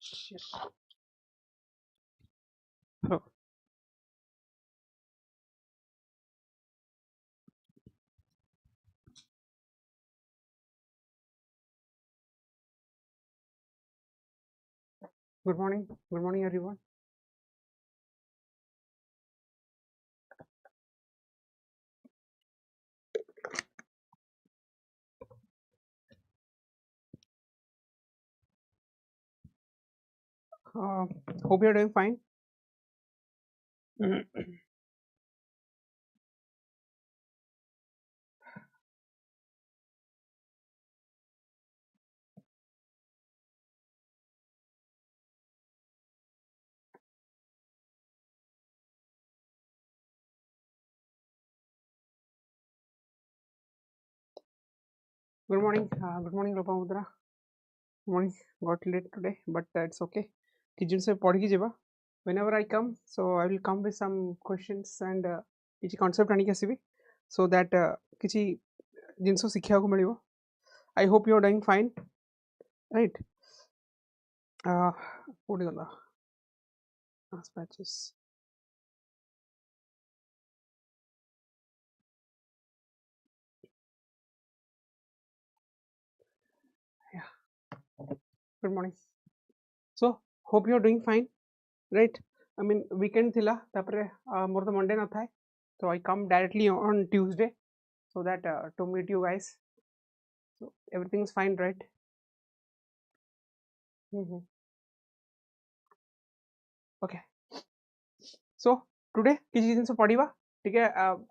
Hello. Good morning. Good morning, everyone. Hope you're doing fine. Good morning. Good morning, Lopamudra. Good morning. Got late today, but it's okay. Kijun se पढ़ के जिबा. Whenever I come, so I will come with some questions and किछि concept आनी के आसीबी, so that किछि जिनसो शिक्षा को मिलिबो. I hope you are doing fine, right? What is the last patches? Yeah. Good morning. So hope you are doing fine, right? I mean weekend thila tapre more the Monday na thai, so I come directly on Tuesday so that to meet you guys. So everything is fine, right? Okay. So today किसी दिन से पढ़ीबा ठीक है.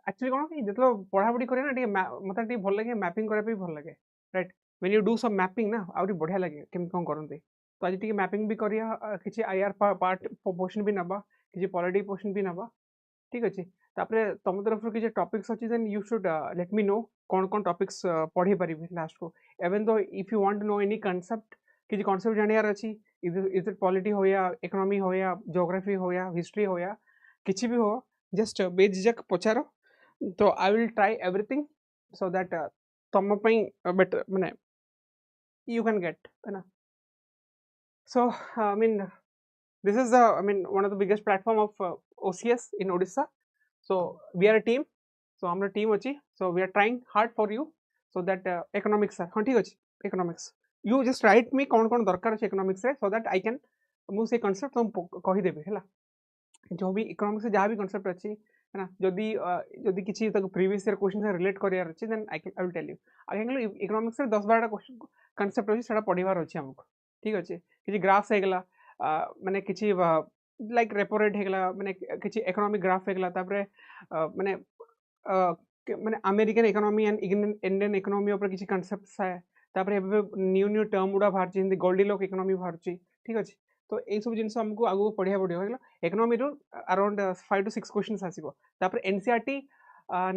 Actually कोन कि जतलो पढ़ा पढ़ी करे ना ठीक मते ठीक भल लगे, मैपिंग करे भी भल लगे, right? When you do some mapping ना आउरी बढ़िया लगे केम कोन करनते. तो आज ठीक मैपिंग भी करिया, किछि आईआर पार्ट पोर्शन भी नबा, किछि पॉलिटी पोर्शन भी नबा, ठीक अछि. तापरे तम तरफ किछि टॉपिक्स अछि, then you should let me know कोन कोन टॉपिक्स पढ़ी परिबे लास्ट को. Even though if you want to know any concept, किछि कांसेप्ट जानियार अछि, इज इट पॉलिटी हो या इकोनॉमी हो या ज्योग्राफी हो या हिस्ट्री हो या किछि भी हो, जस्ट बेझिझक पचारो. तो I will try everything so that तम पई बेटर माने you can get, है ना. So I mean this is the one of the biggest platform of OCS in Odisha. So we are a team, so our team अछि, so we are trying hard for you so that economics हाँ ठीक अछि, economics you just write me कौन कौन दरकार अछि economics रे, so that I can मु से concept तुम कहि देबे हैला. जो भी इकोनॉमिक्स से जहाँ भी कॉन्सेप्ट अच्छी है ना, जदि जदि किसी तक प्रीवियस ईयर क्वेश्चन से रिलेट करियार अछि, then I will tell you. आगे इकोनॉमिक्स से 10-12 क्वेश्चन कॉन्सेप्ट अछि, सेटा पढिबार अछि हमको, ठीक अछि. किछि ग्राफ्स हेगला, माने किछि लाइक रेपो रेट हेगला, माने किछि इकोनॉमिक ग्राफ हेगला, तापरे माने माने American economy and Indian economy ऊपर किछि कॉन्सेप्ट्स है. तापरे न्यू न्यू टर्म उडा बाहर छि, हिंदी गोल्डीलॉक इकोनॉमी बाहर छि, ठीक अछि. तो ये सब जिन हमको आगु पढ़िया पड़ो है. इकोनॉमी रो अराउंड 5 to 6 क्वेश्चंस आसीबो. तापर एनसीईआरटी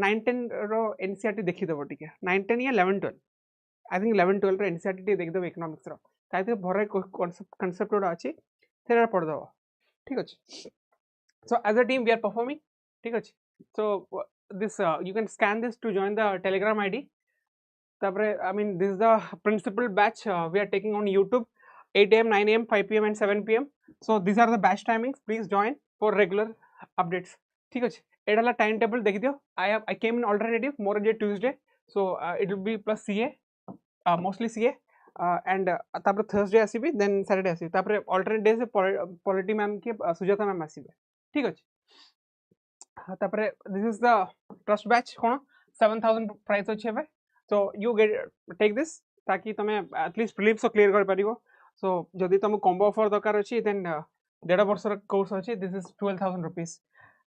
9-10 रो एनसीईआरटी देखि देबो ठीक है. 9-10 या 11-12, आई थिंक 11-12 रो एनसीईआरटी देख देबो इकोनॉमिक्स रो. ताइते भरे कांसेप्ट रो अछि, सेरा पढ़ देबो, ठीक अछि. So as a team we are performing, ठीक अछि. सो this you can scan this to join the telegram id. तापर I mean this is the principal batch we are taking on YouTube, 8 AM, 9 AM, 5 PM and 7 PM. So these are the batch timings. Please join for regular updates. ठीक है. एटा ला time table देखि दियो. I came in alternative more on Tuesday, so it will be plus CA, mostly CA, and तापर Thursday आसीबी, then Saturday आसीबी. तापर alternate days polity ma'am के Sujata ma'am आसीबे, ठीक है. तापर this is the trust batch cone 7,000 price अछि बे. So you take this ताकि तमे at least prelims clear कर परिबो. So जदि तुम combo offer दरकार अछि, then 1.5 वर्ष कोर्स अछि, this is 12,000 rupees.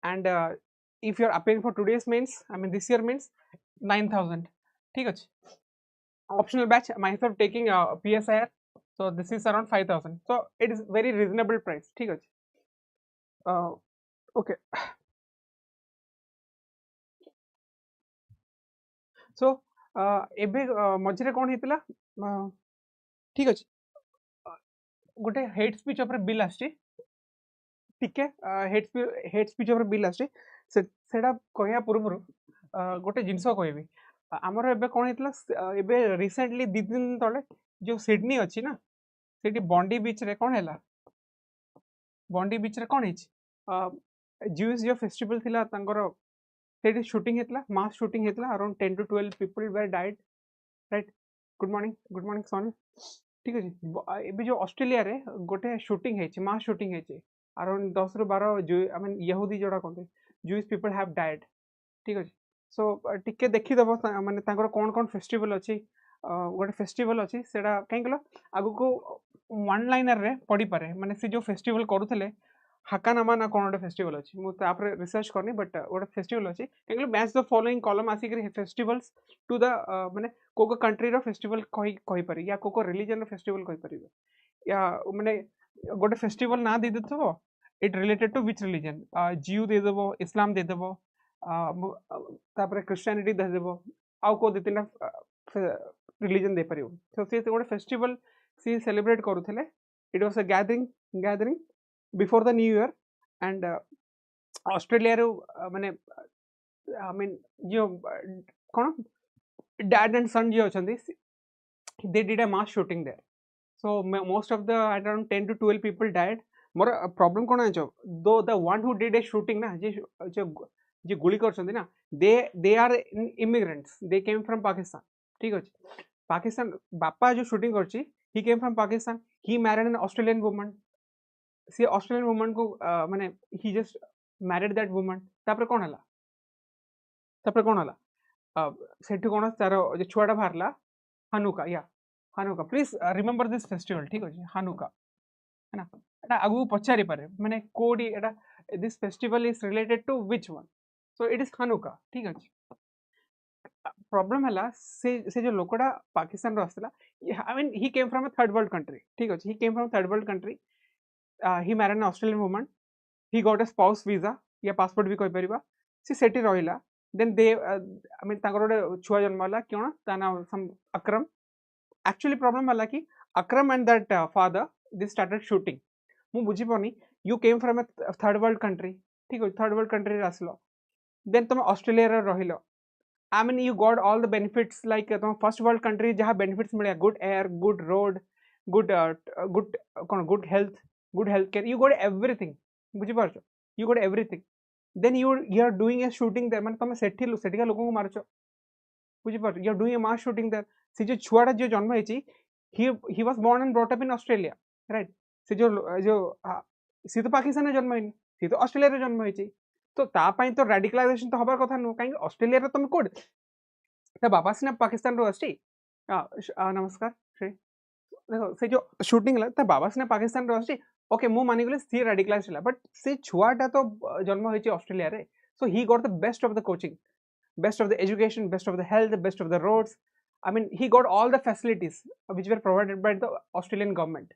And if you are applying for today's means, I mean this year means 9,000, ठीक अछि. Optional batch myself taking PSIR, so this is around 5,000. So it is very reasonable price, ठीक अछि. Okay. So एबे मझरे कोन हेतला, ठीक अछि. गोटे head speech ऊपर bill आछि, ठीक है. हेड स्पीच ऊपर बिल आछि, सेटा कहया पूर्व गोटे जिंस कहबी. आमर एबे कोन हेतला, एबे रिसेंटली 2 दिन तले जो सिडनी अछि ना, सेठी बॉन्डी बीच रे कोन हैला, बंडी बीच रे कोन हिच ज्यूस जो फेस्टिवल थिला तांकर सेठी शूटिंग हेतला मास शूटिंग हेतला around 10 to 12 people were died right good morning सोनी ठीक अछि एबे जो ऑस्ट्रेलिया रे गोटे शूटिंग हेछि मास शूटिंग हेछि अराउंड 10 ରୁ 12 जो आई मीन यहूदी जोड़ा कहते जूइश पीपल हैव डाइड ठीक अछि सो टिके देखि दबो माने तांकर कोन कोन फेस्टिवल अछि गोटे फेस्टिवल अछि सेडा काई कलो आगु को वन लाइनर रे पड़ी पारे माने से जो फेस्टिवल करूथले हाकानामा ना कोन गोटे फेस्टिवल अछि मु तापर रिसर्च करनी बट गोटे फेस्टिवल अछि काई मैच द फॉलोइंग कॉलम आसी करी फेस्टिवल्स टू द माने को कंट्री रो फेस्टिवल कहि पारि या को रिलीजन रो फेस्टिवल कहि परिबे या माने गोटे फेस्टिवल ना दे देथबो it related to which religion जियू दे देबो इस्लाम दे देबो तापर क्रिश्चियनिटी दे देबो आउ को दितिना रिलीजन दे परिबो तो से गोटे फेस्टिवल सी सेलिब्रेट करूथले it was a gathering before the new year and Australia रो माने आई मीन जो कोन dad and son जो अछंती they did a mass shooting there so most of the around 10 to 12 people died more problem कोन आछो दो the one who did a shooting ना जे गुली करछंती ना they are immigrants they came from Pakistan ठीक अछि पाकिस्तान बापा जो शूटिंग करछि he came from Pakistan he married an Australian woman से Australian woman को माने he just married that woman तापर कोन हला सेठी कोन तार जे छुआटा बाहरला Hanukkah please remember this festival ठीक अछि हानुका है ना एटा आगु पचारि पारे माने कोडी एटा this festival is related to which one so it is Hanukkah ठीक अछि प्रॉब्लम हला से जो लोकडा पाकिस्तान रो आसला I mean he came from a third world country ठीक अछि he came from third world country he married an Australian woman he got a spouse visa या पासपोर्ट भी कहि परिबा सी सेठी रहिला then they I mean तांकर गोटे छुआ जन्म होला क्यों ता ना सम अक्रम एक्चुअली प्रॉब्लम हला कि Akram and that father they started shooting मु बुझी पनी you came from a third world country ठीक है थर्ड वर्ल्ड कंट्री रे आसलो देन तुम ऑस्ट्रेलिया रे रहिलो I mean you got all the benefits like तुम फर्स्ट वर्ल्ड कंट्री जहां बेनिफिट्स मिले good air good road good good कोन good health care you got everything बुझी पारछो you got everything then you are doing a shooting there man तमे सेठी का लोगों को मारछो बुझी पर you are doing a mass shooting there से जो छुआडा जो जन्म हेची he was born and brought up in Australia right से जो सी तो पाकिस्तान रे जन्म हेनी सी तो ऑस्ट्रेलिया रे जन्म हेची तो ता पई तो रेडिकलाइजेशन तो हबार कथा नु काई ऑस्ट्रेलिया रे तमे कोड त बाबा सिना पाकिस्तान रो आछि नमस्कार श्री देखो से जो शूटिंग ला त बाबा सिना पाकिस्तान रो आछि ओके मु मानि गले सी रेडिकलाइज होला बट से छुआटा तो जन्म होइछि ऑस्ट्रेलिया रे so he got the best of the coaching best of the education best of the health best of the roads I mean he got all the facilities which were provided by the Australian government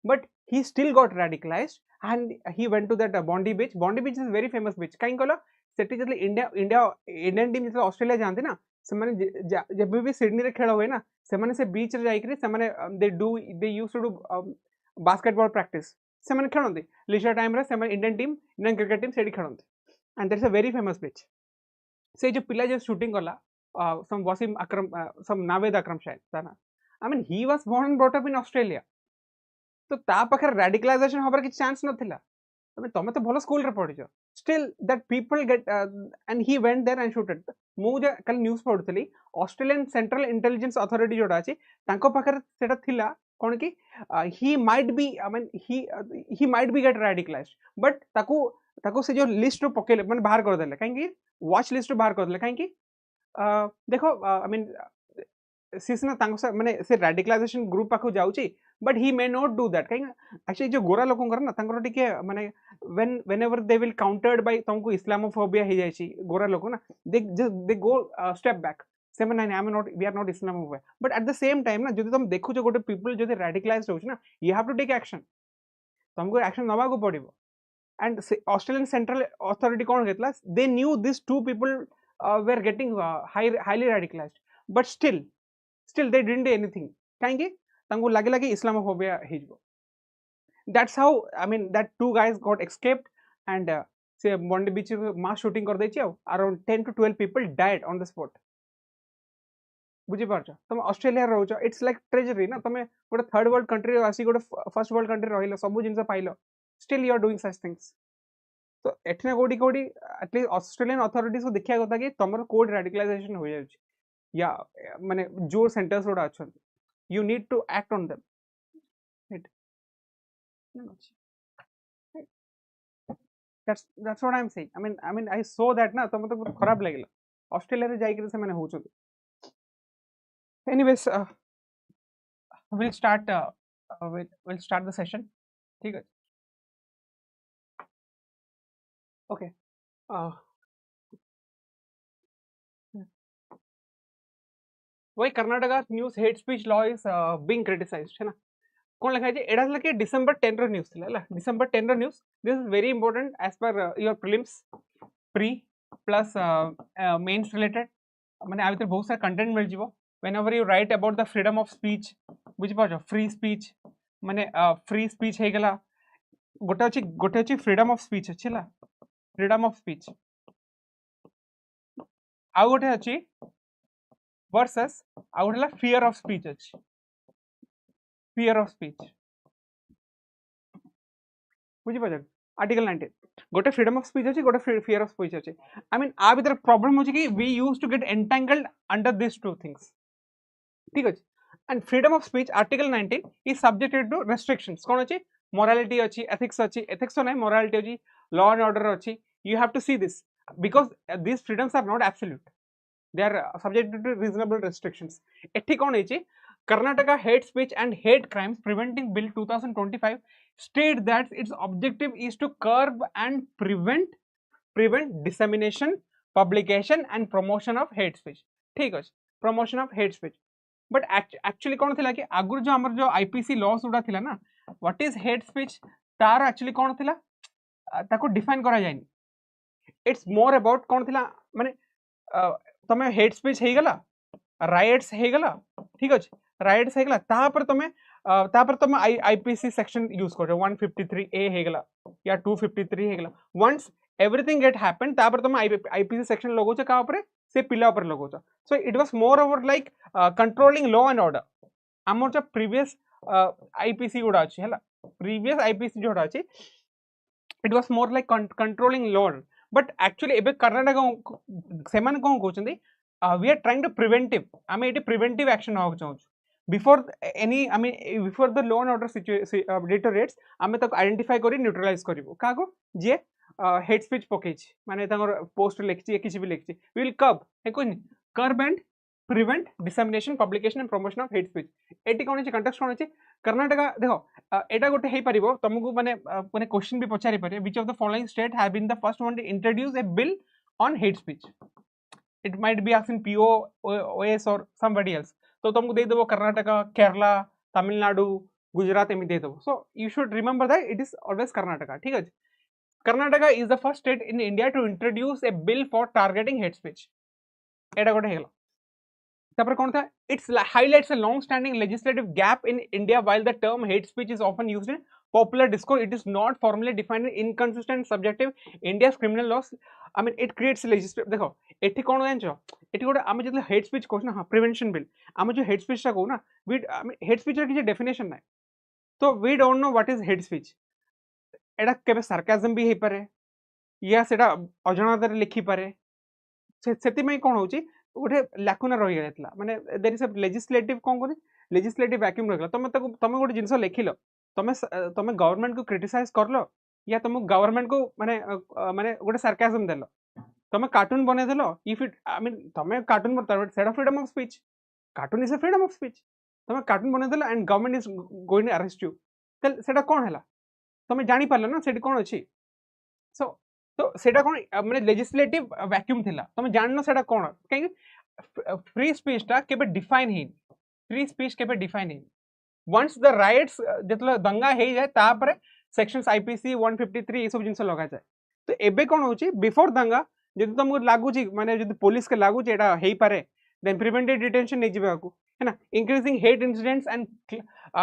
but he still got radicalized and he went to that bondi beach is a very famous beach काई कहलो सेठी जतले Indian team जतले Australia जानते ना से माने जब भी Sydney रे खेल होय ना से माने से बीच रे जाई करी से माने they used to do basketball practice से माने खेलंती लीजर टाइम रे से माने इंडियन क्रिकेट टीम सेठी खेलंती and that's a very famous beach से जो पिला जो शूटिंग करला सम वसीम अकरम सम नावेद अकरम शायद ताना I mean he was born and brought up in Australia तो ता पाखर रेडिकलाइजेशन होबार कि चांस नथिला तमे तमे तो भलो स्कूल रे पढिजो still that people get and he went there and shooted मु जे कल न्यूज़ पढुतली ऑस्ट्रेलियन सेंट्रल इंटेलिजेंस अथॉरिटी जोडा अछि तांको पाखर सेटा थिला कोन कि he might be I mean he might be get radicalised but ताको से जो लिस्ट रो पकेले माने बाहर कर देले काहे कि वॉच लिस्ट रो बाहर कर देले काहे कि देखो आई मीन सिसना तांको माने से रेडिकलाइजेशन ग्रुप पाखो जाउची but he may not do that कहीं actually जो गोरा लोगों कर ना तंगरो टिके माने whenever they will countered by तुमको इस्लामोफोबिया ही जायची गोरा लोगों ना they go step back से माने I am not we are not Islamophobia but at the same time ना जो तुम देखो जो गोटे people जो radicalized होची ना you have to take action तुमको action नवा को पड़िबो and Australian Central Authority कौन घेतला they knew these two people were getting highly radicalized but still they didn't do anything कहीं तांको लागे लागे इस्लामोफोबिया हिजबो that's how I mean that two guys got escaped and से बॉन्डी बीच मास शूटिंग कर देछि around 10 to 12 people died on the spot बुझी पारछ तुम ऑस्ट्रेलिया रहउछ इट्स लाइक ट्रेजरी ना तुम गोटे थर्ड वर्ल्ड कंट्री आसी गोटे फर्स्ट वर्ल्ड कंट्री रहिलो सब जिंस pilo still you are doing such things. तो एठने कोडी कोडी एटलीस्ट ऑस्ट्रेलियन अथॉरिटीज को देखिया कथा कि तमर कोड रेडिकलाइजेशन हो जाय या माने जो सेंटर्स उडा अछन you need to act on them, right? That's what I'm saying. I mean I saw that na to मतलब खराब लागला ऑस्ट्रेलिया रे जाई के से माने होचो. Anyways, we'll start the session. ठीक है. Okay. Why Karnataka news hate speech law is being criticized, है ना? कौन लिखा है? एडा लगे December 10 रो न्यूज़ थिला, December 10 रो news. This is very important as per your prelims, pre plus mains related. माने आ भीतर बहुत सारा कंटेंट मिल जीवो. Whenever you write about the freedom of speech, बुझ पाछो free speech माने free speech हे गला. गोटे अछि freedom of speech अछि ला. Freedom of speech. आउ गोटे अछि versus आउ गोटे ला fear of speech अछि. Fear of speech. बुझी पाछो आर्टिकल 19 गोटे फ्रीडम ऑफ स्पीच अछि गोटे फियर ऑफ स्पीच अछि. आई मीन आ भीतर प्रॉब्लम होछि कि we used to get entangled under this two things. ठीक अछि. And freedom of speech article 19 is subjected to restrictions. कोन अछि? मोरालिटी अछि, एथिक्स अछि. एथिक्स नै मोरालिटी अछि, लॉ एंड ऑर्डर अछि. You have to see this because these freedoms are not absolute. They are subjected to reasonable restrictions. एठी कोन अछि? Karnataka Hate Speech and Hate Crimes Preventing Bill 2025 state that its objective is to curb and prevent dissemination, publication and promotion of hate speech. ठीक है, promotion of hate speech. But actually कौन थिला कि आगुर जो हमर जो IPC laws उडा थिला ना, what is hate speech तार actually कौन थिला ताको define करा जायनी. It's more about कौन थिला माने तमे hate speech हे गला, riots हे गला, ठीक अछि. राइट्स हेगला तापर तमे आईपीसी सेक्शन यूज करो 153A हेगला या 253 हेगला. वंस एवरीथिंग गेट हैपेंड तापर तमे आईपीसी सेक्शन लगोछ का ऊपर से पिला ऊपर लगोछ. So it was more over like controlling law and order. हमर जो प्रीवियस आईपीसी गुडा अछि हैला, प्रीवियस आईपीसी जोडा अछि, it was more like controlling law. But actually एबे कर्नाटक सेमान कोन कहउछंदी we are trying to preventive. आमे एटी प्रिवेंटिव एक्शन होक चाहू. Before any, I mean, before the law and order deteriorates, आमे तक आइडेंटिफाई करी न्यूट्रलाइज करिवो काको जे हेट स्पीच पकेछि माने तांगर पोस्ट लेखछि या किछि भी लेखछि. We will curb and prevent dissemination, publication and promotion of hate speech. एटी कोन अछि कंटेक्स्ट कोन अछि? कर्नाटका देखो एटा गोटे हेई परिबो तुमको माने क्वेश्चन भी पचारि पारे. Which of the following state have been the first one to introduce a bill on hate speech? It might be asking POAS और somebody else. तो तुमको दे देबो कर्नाटका, केरला, तमिलनाडु, गुजरात एमि दे देबो. So you should remember that it is always Karnataka. ठीक है. Karnataka is the first state in India to introduce a bill for targeting hate speech. एटा गोटे हेला. तापर कोन था? It's highlights a long standing legislative gap in India. While the term hate speech is often used in popular discourse, it is not formally defined, inconsistent, subjective. India's criminal laws, I mean, it creates legislative. देखो एठी कोन जानछो एठी गोटे आमे जतले hate speech कहू ना, हां prevention bill आमे जो हेट स्पीच ता कहू ना, वी हेट स्पीच रे किछ डेफिनेशन नै. तो we don't know what is hate speech. एडा केबे सार्काज्म भी हे पारे या सेटा अजनादर लिखि पारे. सेति मै कोन होची गोटे लैकुना रहि गेतला. माने देयर इज अ लेजिस्लेटिव कोन कोनी लेजिस्लेटिव वैक्यूम रखला. तमे गोटे जिंस लिखिलो, तमे गवर्नमेंट को क्रिटिसाइज करलो या तुम गवर्नमेंट को माने माने गोटे सार्काज्म देलो, तमे कार्टून बने देलो. इफ इट, आई मीन, तमे कार्टून बता सेटा freedom of speech. Cartoon is a freedom of speech. तमे कार्टून बने देलो and government is going to arrest you. तेल सेटा कोन हैला? तमे जानि पारलो ना सेठी कोन अछि. सो तो सेटा कोन माने लेजिस्लेटिव वैक्यूम थिला. तमे जाननो सेटा कोन काई फ्री स्पीच ता केबे डिफाइन हेइन. फ्री स्पीच केबे डिफाइन हेइन. वंस द राइट्स जतलो दंगा हे जाय तापरे सेक्शंस आईपीसी 153 ए सब जिंस लगा जाय. तो एबे कोन होची बिफोर दंगा जदि तुमको लागू छी माने जदि पुलिस के लागू छी एटा हेई पारे, देन प्रिवेंटेड डिटेंशन नै जिबा को है ना. Increasing hate incidents and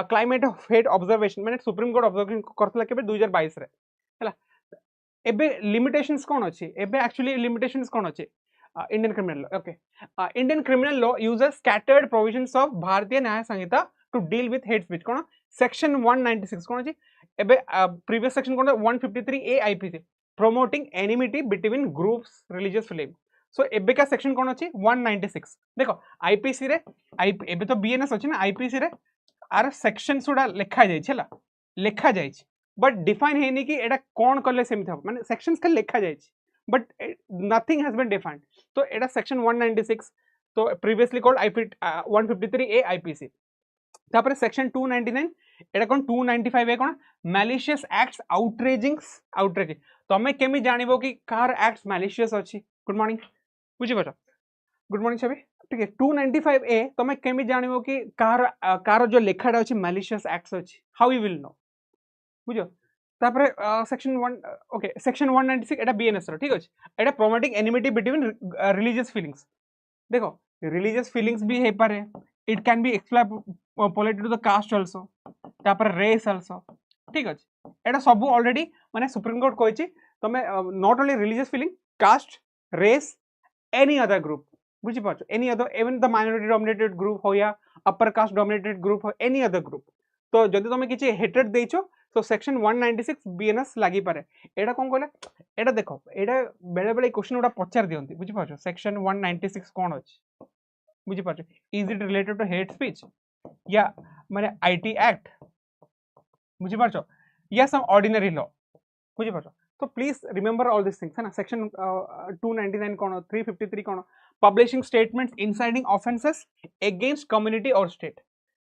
climate of hate observation माने सुप्रीम कोर्ट ऑब्जर्वेशन करथला केबे 2022 रे हैला. एबे लिमिटेशंस कोन अछि? एबे एक्चुअली लिमिटेशंस कोन अछि? Indian criminal law. Okay, Indian criminal law uses scattered provisions of Bharatiya Nyaya Sanhita to deal with hate speech. कोन सेक्शन 196 कोन अछि? एबे प्रीवियस सेक्शन कोन 153A IPC promoting enmity between groups religious feeling. So एबे का सेक्शन कोन अछि 196 देखो आईपीसी रे एबे तो बीएनएस अछि ना आईपीसी रे आर सेक्शन सुडा लिखा जाय छला लिखा जाय छ बट डिफाइन हेनी कि एडा कोन करले सेमि थब माने सेक्शंस के लिखा जाय छ but nothing has been defined तो एडा सेक्शन 196 तो previously called IP 153A IPC तापर सेक्शन 299 एडा कोन 295 ए कोन मैलिशियस एक्ट्स आउटरेजिंग तमे केमि जानिबो कि कार एक्ट्स मैलिशियस अछि गुड मॉर्निंग बुझी पाछ गुड मॉर्निंग सभी ठीक है 295A तमे केमि जानिबो कि कार जो लेखाडा अछि मैलिशियस एक्ट्स अछि हाउ यू विल नो बुझो तापर सेक्शन 1 ओके सेक्शन 196 एटा बीएनएस रो ठीक अछि एटा promoting enmity between religious feelings देखो रिलीजियस फीलिंग्स भी हे पारे it can be extrapolated to the caste also तापर रेस आल्सो ठीक अछि एटा सब ऑलरेडी माने सुप्रीम कोर्ट कहछि तमे not only religious feeling caste race any other group बुझी पाछो any other even the minority dominated group हो या अपर कास्ट डोमिनेटेड ग्रुप हो एनी अदर ग्रुप तो जदि तमे किछि हेटेड देइछो तो सेक्शन 196 बीएनएस लागि पारे एटा कोन कहले एटा देखो एटा बेले बेले क्वेश्चन उडा पचार दियंती बुझी पाछो सेक्शन 196 कोन अछि बुझी पाछो is it related to hate speech या माने आईटी एक्ट बुझी पाछो या सम ऑर्डिनरी लॉ बुझी पाछो तो please remember all this things है ना सेक्शन 299 कोन 353 कोन publishing statements inciting offences against community और स्टेट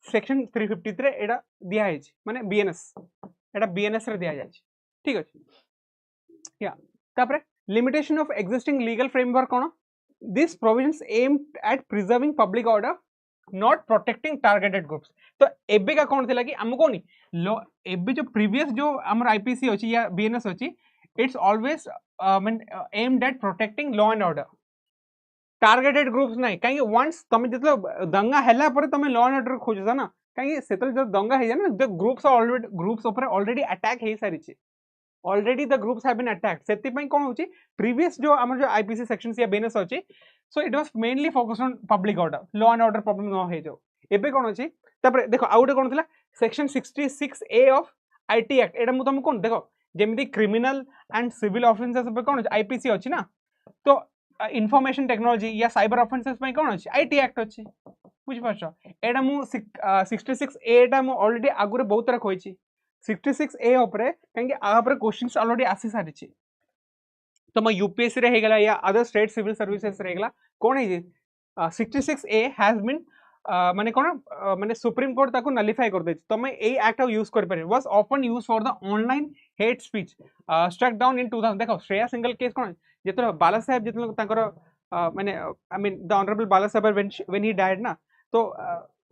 सेक्शन 353 एटा दिया है माने बीएनएस एटा बीएनएस रे दिया जाय ठीक अछि या तापरे limitation of existing legal framework cone this provisions aimed at preserving public order not protecting targeted groups तो एबे का कोन थिला कि हमको नि लो एबे जो प्रीवियस जो हमर आईपीसी अछि या बीएनएस अछि it's always aimed at protecting law and order targeted groups नहीं कहीं वंस तमे जतलो दंगा हैला पर तमे लॉ एंड ऑर्डर खोजसा ना कहीं सेतल जब दंगा है ना द ग्रुप्स ऑलरेडी ग्रुप्स ऊपर ऑलरेडी अटैक हे सारी छी already the groups have been attacked सेति पई कोन होची प्रीवियस जो हमर जो आईपीसी सेक्शंस या बीएनएस होची सो it was mainly focused on public order law and order problem न हे जो एबे कोन होची तापर देखो आउटे कोन थिला section 66A of IT act एडा मु तुम कोन देखो जेमिति क्रिमिनल एंड सिविल ऑफेंसेस पे कोन आईपीसी होची ना तो इनफॉरमेशन टेक्नोलॉजी या साइबर ऑफेंसेस पे कोन अछि आईटी एक्ट अछि बुझ पाछो एडा मु 66A एडा मु ऑलरेडी आगुरे बहुत तरह होईची 66A ऊपर काहे आ ऊपर क्वेश्चंस ऑलरेडी आसी सारी छी तो म यूपीएससी रे हेगला या अदर स्टेट सिविल सर्विसेज रे हेगला कोन है 66A हैज बीन माने कोन माने सुप्रीम कोर्ट ताको नलिफाई कर दे तमे एई एक्ट यूज कर पारे was often use for the online hate speech struck down in 2000 देखो श्रेया सिंगल केस कोन जेतो बाला साहेब जेतो ताकर माने I mean the honourable Bala Saheb when he died ना तो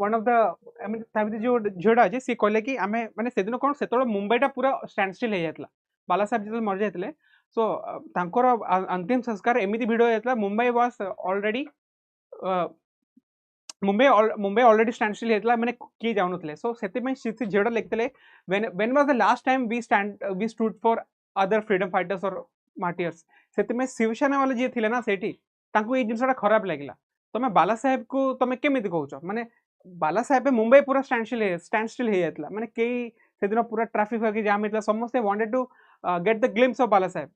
one of the I mean ताबि जो झोडा अछि से कहले कि हमें माने सेदिन कोन सेतोळ मुंबईटा पूरा स्टैंड स्टिल हे जातला बाला साहेब जेतो मर जायतले सो तांकर अंतिम संस्कार एमिति भिडियो जातला Mumbai was already Mumbai already standstill हेतला माने की जाउनथले सो सेति में सिथि झोडा लिखतले when was the last time we stood for other freedom fighters और मार्टियर्स सेति में शिवसेना वाले जे थिले ना सेठी तांको ए जिंसटा खराब लागिला तमे बाला साहेब को तमे केमिति कहउछो माने बाला साहेब पे मुंबई पूरा स्टैंड स्टिल हे जातला माने केई सेदिन पूरा ट्रैफिक होके जाम हेतला समस्त wanted to get the glimpse of Bala Saheb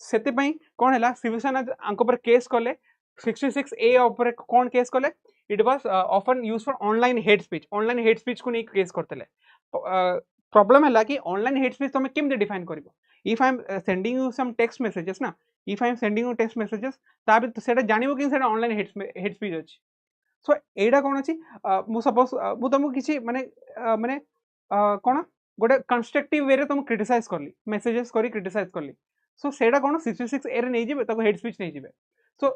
सेति पई कोन हैला शिवसेना आंको पर केस करले 66A ऊपर कोन केस करले it was often used for online hate speech को नहीं केस करतेले प्रॉब्लम है कि ऑनलाइन हेट स्पीच तमे केमते डिफाइन करबो if I am sending you some text messages ना if I am sending you text messages ताबे सेटा जानिबो कि सेटा ऑनलाइन हेट स्पीच अछि सो एडा कोन अछि मु सपोज मु तमु किछि माने माने कोन गोटे कंस्ट्रक्टिव वे रे तुम क्रिटिसाइज करली मैसेजेस करी क्रिटिसाइज करली सो सेटा कोन 66A रे नै जिबे ताको हेट स्पीच नै जिबे सो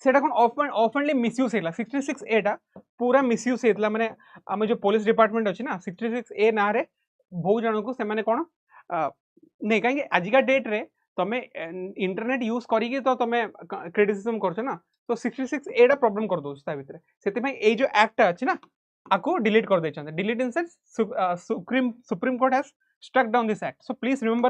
सेटा कोन ऑफनली मिसयूज हेला 66A टा पूरा मिसयूज हेतला माने हम जो पुलिस डिपार्टमेंट अछि ना 66A ना रे बहुत जन को से माने कोन नै काहे आजिका डेट रे तमे इंटरनेट यूज करी के तो तमे क्रिटिसिज्म करछो ना तो 66A टा प्रॉब्लम कर दोछ ता भितरे सेति में ए जो एक्ट अछि ना आको डिलीट कर देछन delete in sense supreme court has struck down this act so please remember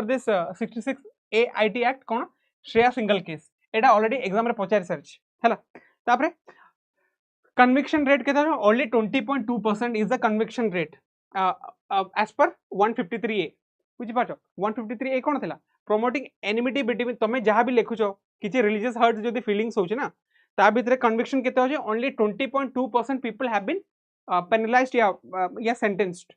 this 66A IT act कोन श्रेया सिंगल केस एटा ऑलरेडी एग्जाम रे पचार सर्च हैला तापरे कन्विक्शन रेट केता only 20.2% is the conviction rate as per 153A बुझी पाछ 153A कोन थिला promoting enmity between तमे जहाँ भी लिखुछो किछि religious hurt जदि feelings होछि ना ता भितरे conviction केते होछि only 20.2% people have been penalized या sentenced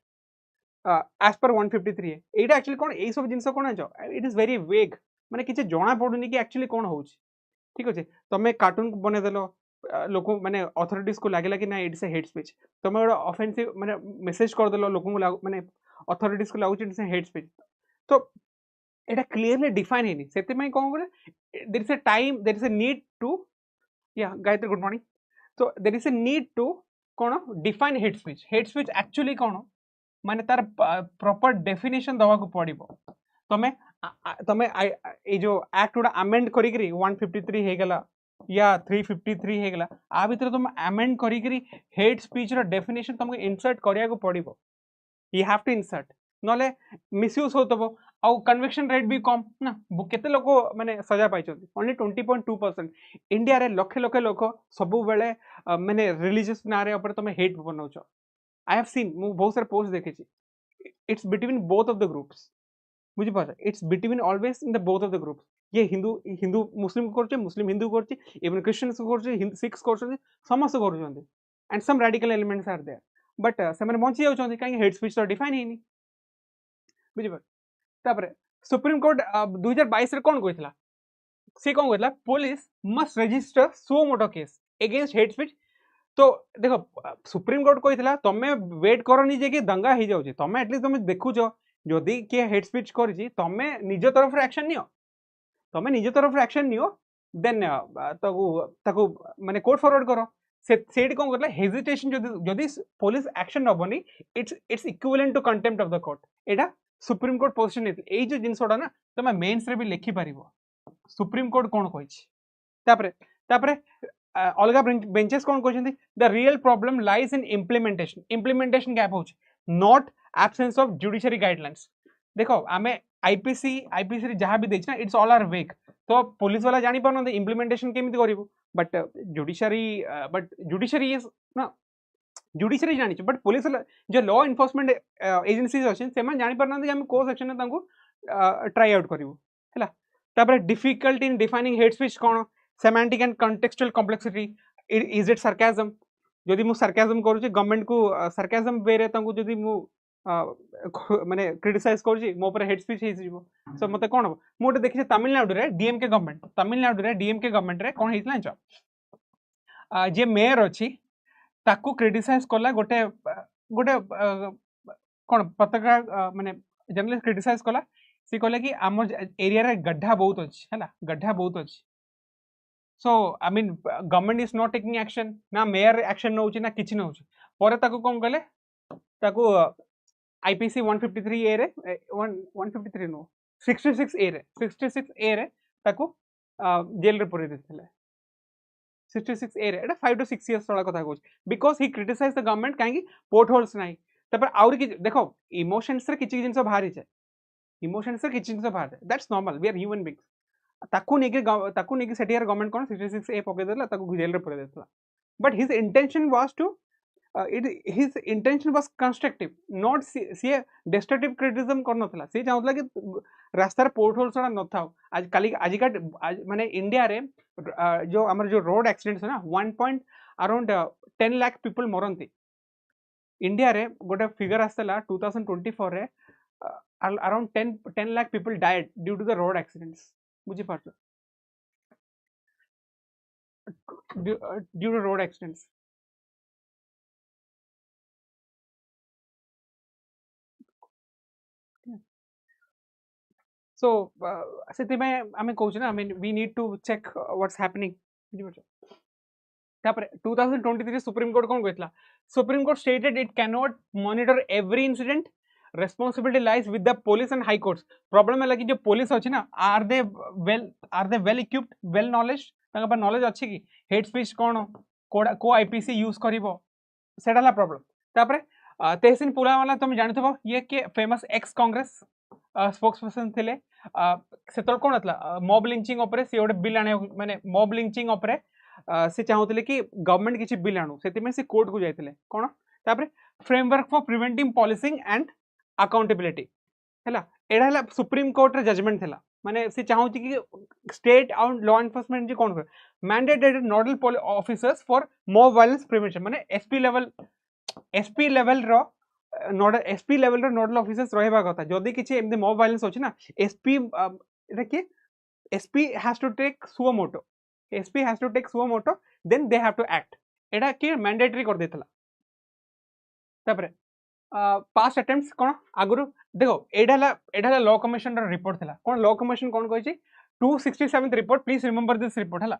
as per 153A एटा actually कोन एई सब जिंस कोन आछो it is very vague माने किछि जणा पडुनी कि actually कोन होछि ठीक अछि तमे कार्टून बने देलो लोक माने अथॉरिटीज को लागेला कि ना इट्स ए हेट स्पीच तमे एटा ऑफेंसिव माने मेसेज कर देलो लोक को माने अथॉरिटीज को लागु इट्स ए हेट स्पीच तो एटा क्लियरली डिफाइन हेनी सेति में कोन करे there is a time there is a need to या Gayatri good morning so there is a need to कोन डिफाइन हेट स्पीच एक्चुअली कोन माने तार प्रॉपर डेफिनेशन दवा को पड़िबो तमे तमे ए जो एक्ट उडा अमेंड करी 153 हे गला या 353 हे गला आ भीतर तुम अमेंड करी हेट स्पीच रो डेफिनेशन तुमको इंसर्ट करिया को पड़िबो यू हैव टू इंसर्ट नले मिसयूज होतबो आ कन्विक्शन रेट भी कम ना केते लोक माने सजा पाइ छथि ओनली 20.2% इंडिया रे लखे लखे लोक सबु बेले माने रिलीजियस नारे ऊपर तुम हेट बनाउछो आई हैव सीन मु बहुत सारे पोस्ट देखे it's between both of the groups बुझी पाछ it's between always in the both of the groups ये हिंदू मुस्लिम करछे मुस्लिम हिंदू करछे इवन क्रिश्चियंस करछे सिक्स करछे समस्त करछे and some radical elements are there but से माने बंची जाउछन काहे हेट स्पीच तो डिफाइन हेनी बुझी पाछ तापरे सुप्रीम कोर्ट 2022 रे कोन कहितला से कोन कहितला पुलिस मस्ट रजिस्टर सो मोटो केस अगेंस्ट हेट स्पीच तो देखो सुप्रीम कोर्ट कहितला तमे वेट करनी जे कि दंगा हे जाउछे तमे एटलीस्ट तमे देखुछो जदि के हेट स्पीच करछि तमे निज तरफ रे एक्शन नियो तमे निज तरफ रे एक्शन नियो देन ताकू माने कोर्ट फॉरवर्ड करो सेट कोन करला हेजिटेशन जदि पुलिस एक्शन नबनी it's equivalent to contempt of the court एटा सुप्रीम कोर्ट पोजीशन ए जो जिनसोडा ना तमे मेंस रे भी लिखि परिबो सुप्रीम कोर्ट कोन कहिछि तापरे अलगा बेंचेस कोन कहिसेंती the real problem lies in implementation gap होछि not absence of judiciary guidelines देखो आमे आईपीसी रे जहां भी देछि ना इट्स ऑल आर वेक तो पुलिस वाला जानि परन इम्प्लीमेंटेशन केमिति करिवो बट जुडिशियरी इज ना जुडिशियरी जानि बट पुलिस जो लॉ एनफोर्समेंट एजेंसीज अछि सेमान जानि परन कि हम को सेक्शन में तांको ट्राई आउट करिवो हैला तापर difficulty in defining hate speech cone semantic and contextual complexity is it sarcasm जदि मु sarcasm करूची गवर्नमेंट को sarcasm वे रे तांको जदि मु माने क्रिटिसाइज करूची मो पर हेट स्पीच हे जीवो सो मते कोन मोटे देखि तमिलनाडु रे डीएमके गवर्नमेंट रे कोन हेतला छ जे मेयर अछि ताकू क्रिटिसाइज करला गोटे कोन पत्रकार माने जर्नलिस्ट क्रिटिसाइज करला सी कहले कि हमर एरिया रे गड्ढा बहुत अछि हैला गड्ढा बहुत अछि so I mean government is not taking action ना मेयर एक्शन नउछि ना किछि नउछि परे ताकू कोन कहले ताकू आईपीसी 153 ए रे 153 नो 66 ए रे ताकू जेल रे पुरे देथिले 66 ए रे एटा 5 to 6 इयर्स वाला कथा कहूँ because he criticize the government कहीं पोर्ट होल्स नहीं तपर आउर कि देखो इमोशंस रे किछि जिंस बाहरी छे इमोशंस रे किछि जिंस बाहर that's normal we are human beings ताकू नेकी सेटियर गवर्नमेंट कोन 66 ए पके देला ताकू जेल रे पुरे देथला but his intention was to his intention was constructive not see destructive criticism करनथला से चाहतला कि रास्ता रे पोर्ट होल सडा न थाओ आज काली आज का माने इंडिया रे जो हमर जो रोड एक्सीडेंट्स है ना 10 लाख पीपल मरंती इंडिया रे गोटे फिगर आस्तला 2024 रे around 10 lakh people died due to the road accidents बुझी पारछ due to road accidents so सेति में आमे कहूछ ना I mean we need to check what's happening तापर 2023 सुप्रीम कोर्ट कोन कहतला supreme court stated it can not monitor every incident responsibility lies with the police and high courts problem है कि जो पुलिस अछि ना are they well equipped well knowledge ताका पर नॉलेज अछि कि हेट स्पीच कोन को आईपीसी यूज करिवो सेडाला प्रॉब्लम तापर तहसीन पुला वाला तुम जानथबो ये के फेमस एक्स कांग्रेस स्पोक्सपर्सन थिले सेतल कोन हतला मॉब लिंचिंग ऊपर से ओडे बिल आने माने मॉब लिंचिंग ऊपर से चाहूतले कि गवर्नमेंट किछि बिल आनु सेति में से कोर्ट को जाइतले कोन तापर framework for preventing policing and accountability हैला एडा हैला सुप्रीम कोर्ट रे जजमेंट थिला माने से चाहू कि स्टेट और लॉ एनफोर्समेंट जी कोन कर mandated nodal officers for more violence prevention माने एसपी लेवल रो नोडल एसपी लेवल रो नोडल ऑफिसर्स रहबा कथा जदी किछि एमदी मोर वायलेंस होछि ना एसपी एटा कि SP has to take suo motu then they have to act एटा कि मैंडेटरी कर देथला तापरे पास्ट अटेम्प्ट्स कोन आगुरु देखो एडा लॉ कमिशन रो रिपोर्ट थिला कोन लॉ कमिशन कोन कहिछि 267th report please remember this report हला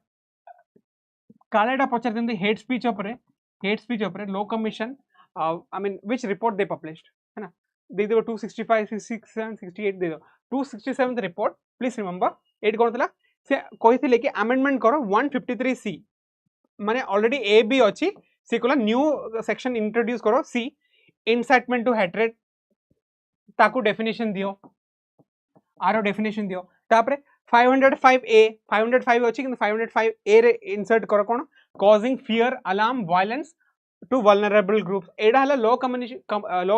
कालेडा पचर दिंदी हेड स्पीच ऊपर law commission I mean which report they published है ना दे दो 265 67 68 दे दो 267th रिपोर्ट प्लीज रिमेंबर एट कोन थिला से कहिथिले कि अमेंडमेंट करो 153C माने ऑलरेडी ए बी अछि से कोला न्यू सेक्शन इंट्रोड्यूस करो सी इनसाइटमेंट टू हेट्रेड ताकू डेफिनेशन दियो आरो डेफिनेशन दियो तापरे 505 अछि कि 505A रे इंसर्ट करो कोन causing fear alarm violence to vulnerable groups एडा हला लॉ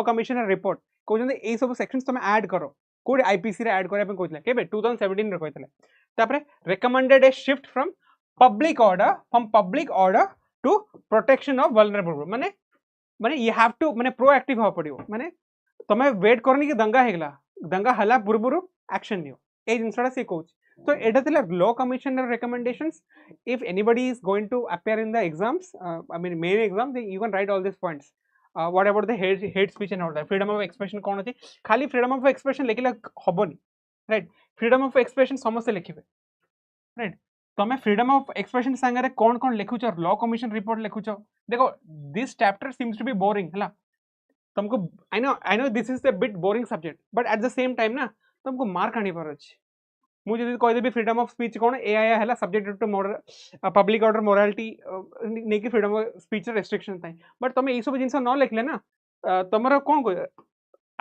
कमिशन रिपोर्ट कहउछन ए सब सेक्शंस तुम ऐड करो कोड आईपीसी रे ऐड करे पे कहउछले केबे 2017 रे कहथले तापरे recommended a shift from public order to protection of vulnerable group माने यू हैव टू माने प्रोएक्टिव हो पड़ियो माने तमे वेट करनी कि दंगा हला पूर्वरु एक्शन नियो ए जिनसडा से कहउछ so एटा थिला law commission recommendations if anybody is going to appear in the exams I mean main exam then you can write all these points what about the hate speech and all that freedom of expression कोन अछि खाली freedom of expression लेकिला हबनी right freedom of expression समस्त लिखिबे right तमे freedom of expression संगे कोन लिखुछ लॉ कमिशन रिपोर्ट लिखुछ देखो this chapter seems to be boring हला तुमको I know this is a bit boring subject but at the same time ना तुमको मार्क आनी पर अछि मुझे जदि कहि देबी फ्रीडम ऑफ स्पीच कोन ए आया हला subject to public order morality ने कि फ्रीडम ऑफ स्पीच रेस्ट्रिक्शन थाई बट तमे ई सब जिंस न लिखले ना तमरा कोन को